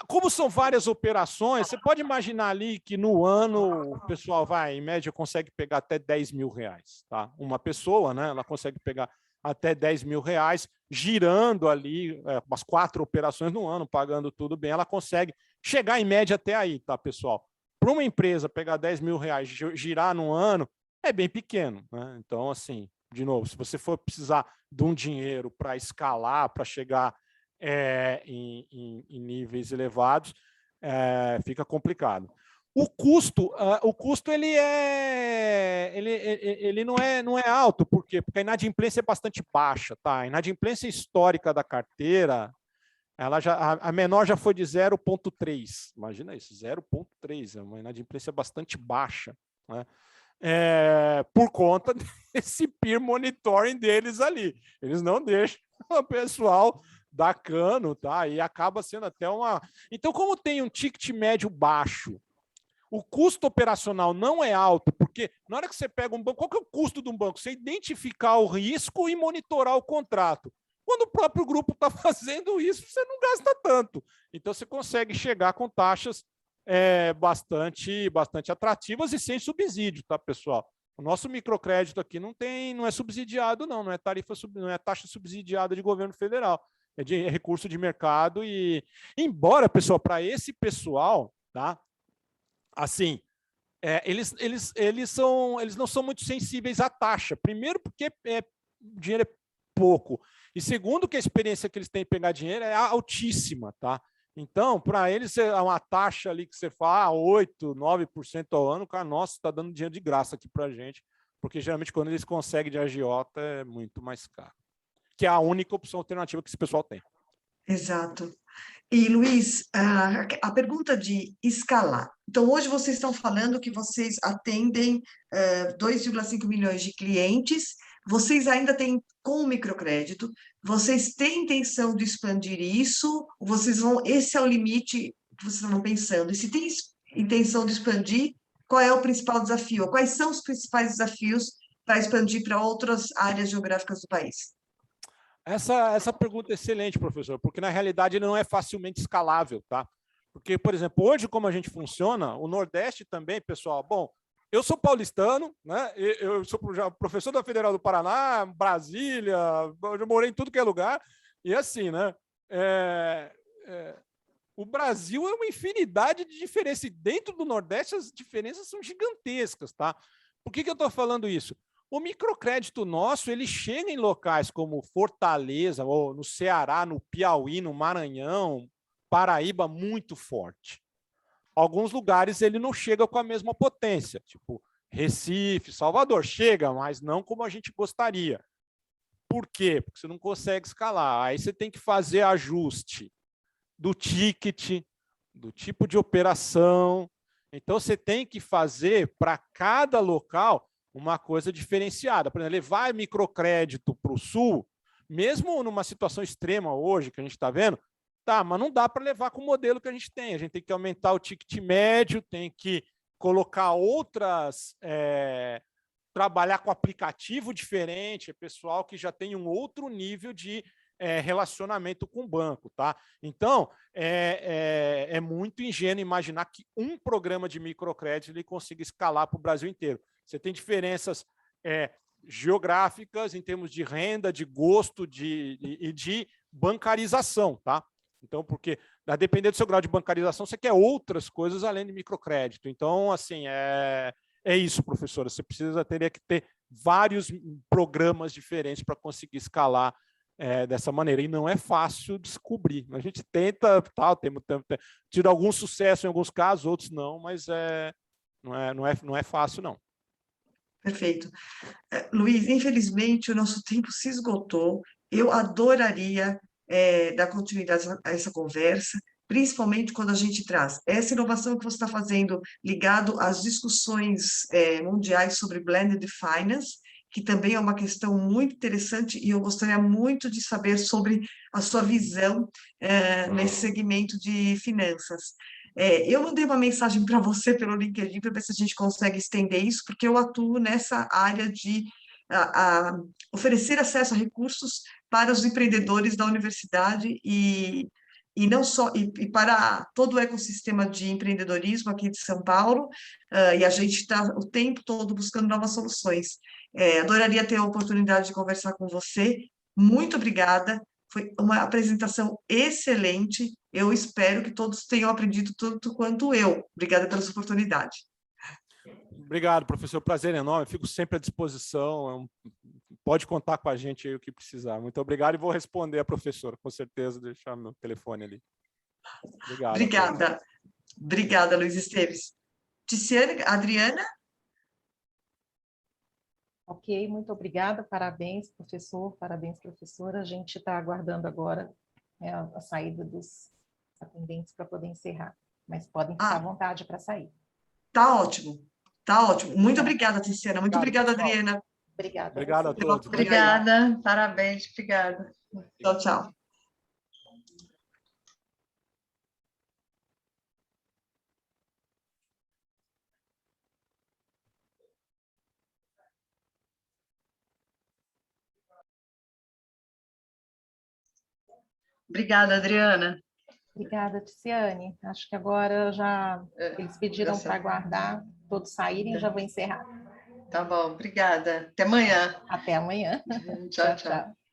Como são várias operações, você pode imaginar ali que no ano o pessoal em média, consegue pegar até R$10.000, tá? Uma pessoa, né, ela consegue pegar até R$10.000, girando ali umas 4 operações no ano, pagando tudo bem, ela consegue chegar em média até aí, tá, pessoal? Para uma empresa pegar R$10.000, girar no ano, é bem pequeno, né? Então, assim, de novo, se você for precisar de um dinheiro para escalar, para chegar em níveis elevados, fica complicado. O custo ele não é alto, por quê? Porque a inadimplência é bastante baixa, tá? A inadimplência histórica da carteira, a menor já foi de 0,3. Imagina isso, 0,3, é uma inadimplência bastante baixa, né? Por conta desse peer monitoring deles ali. Eles não deixam o pessoal dar cano, tá? E acaba sendo até uma... Então, como tem um ticket médio baixo, o custo operacional não é alto, porque na hora que você pega um banco, qual que é o custo de um banco? Você identificar o risco e monitorar o contrato. Quando o próprio grupo está fazendo isso, você não gasta tanto. Então, você consegue chegar com taxas bastante atrativas e sem subsídio, tá, pessoal? O nosso microcrédito aqui não é subsidiado, não é taxa subsidiada de governo federal. É recurso de mercado e, embora, pessoal, para esse pessoal, tá? Assim, eles não são muito sensíveis à taxa. Primeiro, porque dinheiro é pouco. E segundo, que a experiência que eles têm em pegar dinheiro é altíssima, tá? Então, para eles, é uma taxa ali que você fala 8%, 9% ao ano, cara, nossa, está dando dinheiro de graça aqui para a gente, porque geralmente quando eles conseguem de agiota é muito mais caro, que é a única opção alternativa que esse pessoal tem. Exato. E, Luiz, a pergunta de escalar. Então, hoje vocês estão falando que vocês atendem 2,5 milhões de clientes, vocês ainda têm com o microcrédito, vocês têm intenção de expandir isso, esse é o limite que vocês estão pensando. E se tem intenção de expandir, qual é o principal desafio? Quais são os principais desafios para expandir para outras áreas geográficas do país? Essa pergunta é excelente, professor, porque na realidade ele não é facilmente escalável, tá? Porque, por exemplo, hoje como a gente funciona, o Nordeste também, pessoal, bom, eu sou paulistano, né? Eu sou professor da Federal do Paraná, Brasília, eu morei em tudo que é lugar, e assim, né? O Brasil é uma infinidade de diferenças, e dentro do Nordeste as diferenças são gigantescas, tá? Por que eu estou falando isso? O microcrédito nosso, ele chega em locais como Fortaleza, ou no Ceará, no Piauí, no Maranhão, Paraíba, muito forte. Alguns lugares ele não chega com a mesma potência, tipo Recife, Salvador, chega, mas não como a gente gostaria. Por quê? Porque você não consegue escalar. Aí você tem que fazer ajuste do ticket, do tipo de operação. Então, você tem que fazer para cada local uma coisa diferenciada. Por exemplo, levar microcrédito para o Sul, mesmo numa situação extrema hoje, que a gente está vendo, tá, mas não dá para levar com o modelo que a gente tem. A gente tem que aumentar o ticket médio, tem que colocar outras... trabalhar com aplicativo diferente, é pessoal que já tem um outro nível de relacionamento com o banco, tá? Então, é muito ingênuo imaginar que um programa de microcrédito ele consiga escalar para o Brasil inteiro. Você tem diferenças geográficas em termos de renda, de gosto e de bancarização, tá? Então, porque, a depender do seu grau de bancarização, você quer outras coisas além de microcrédito. Então, assim, é isso, professora. Você teria que ter vários programas diferentes para conseguir escalar dessa maneira. E não é fácil descobrir. A gente tenta, temos tido algum sucesso em alguns casos, outros não, mas não é fácil, não. Perfeito. Luiz, infelizmente o nosso tempo se esgotou. Eu adoraria dar continuidade a essa conversa, principalmente quando a gente traz essa inovação que você está fazendo ligado às discussões mundiais sobre blended finance, que também é uma questão muito interessante e eu gostaria muito de saber sobre a sua visão nesse segmento de finanças. Eu mandei uma mensagem para você pelo LinkedIn para ver se a gente consegue estender isso, porque eu atuo nessa área de oferecer acesso a recursos para os empreendedores da universidade e não só e para todo o ecossistema de empreendedorismo aqui de São Paulo, e a gente está o tempo todo buscando novas soluções. Adoraria ter a oportunidade de conversar com você. Muito obrigada. Foi uma apresentação excelente. Eu espero que todos tenham aprendido tanto quanto eu. Obrigada pela sua oportunidade. Obrigado, professor. Prazer enorme. Fico sempre à disposição. Pode contar com a gente aí o que precisar. Muito obrigado e vou responder a professora, com certeza, deixar meu telefone ali. Obrigado. Obrigada. Obrigada, Luiz Esteves. Ticiane, Adriana? Ok, muito obrigada. Parabéns, professor. Parabéns, professora. A gente está aguardando agora a saída dos atendentes para poder encerrar. Mas podem ficar à vontade para sair. Tá ótimo. Tá ótimo. Muito obrigada, Ticiana. Muito obrigada, Adriana. Obrigada. Obrigado a todos. Obrigada. Parabéns. Obrigada. Tchau, tchau. Obrigada, Adriana. Obrigada, Ticiane. Acho que agora já eles pediram para aguardar todos saírem, eu já vou encerrar. Tá bom, obrigada. Até amanhã. Até amanhã. Tchau, tchau.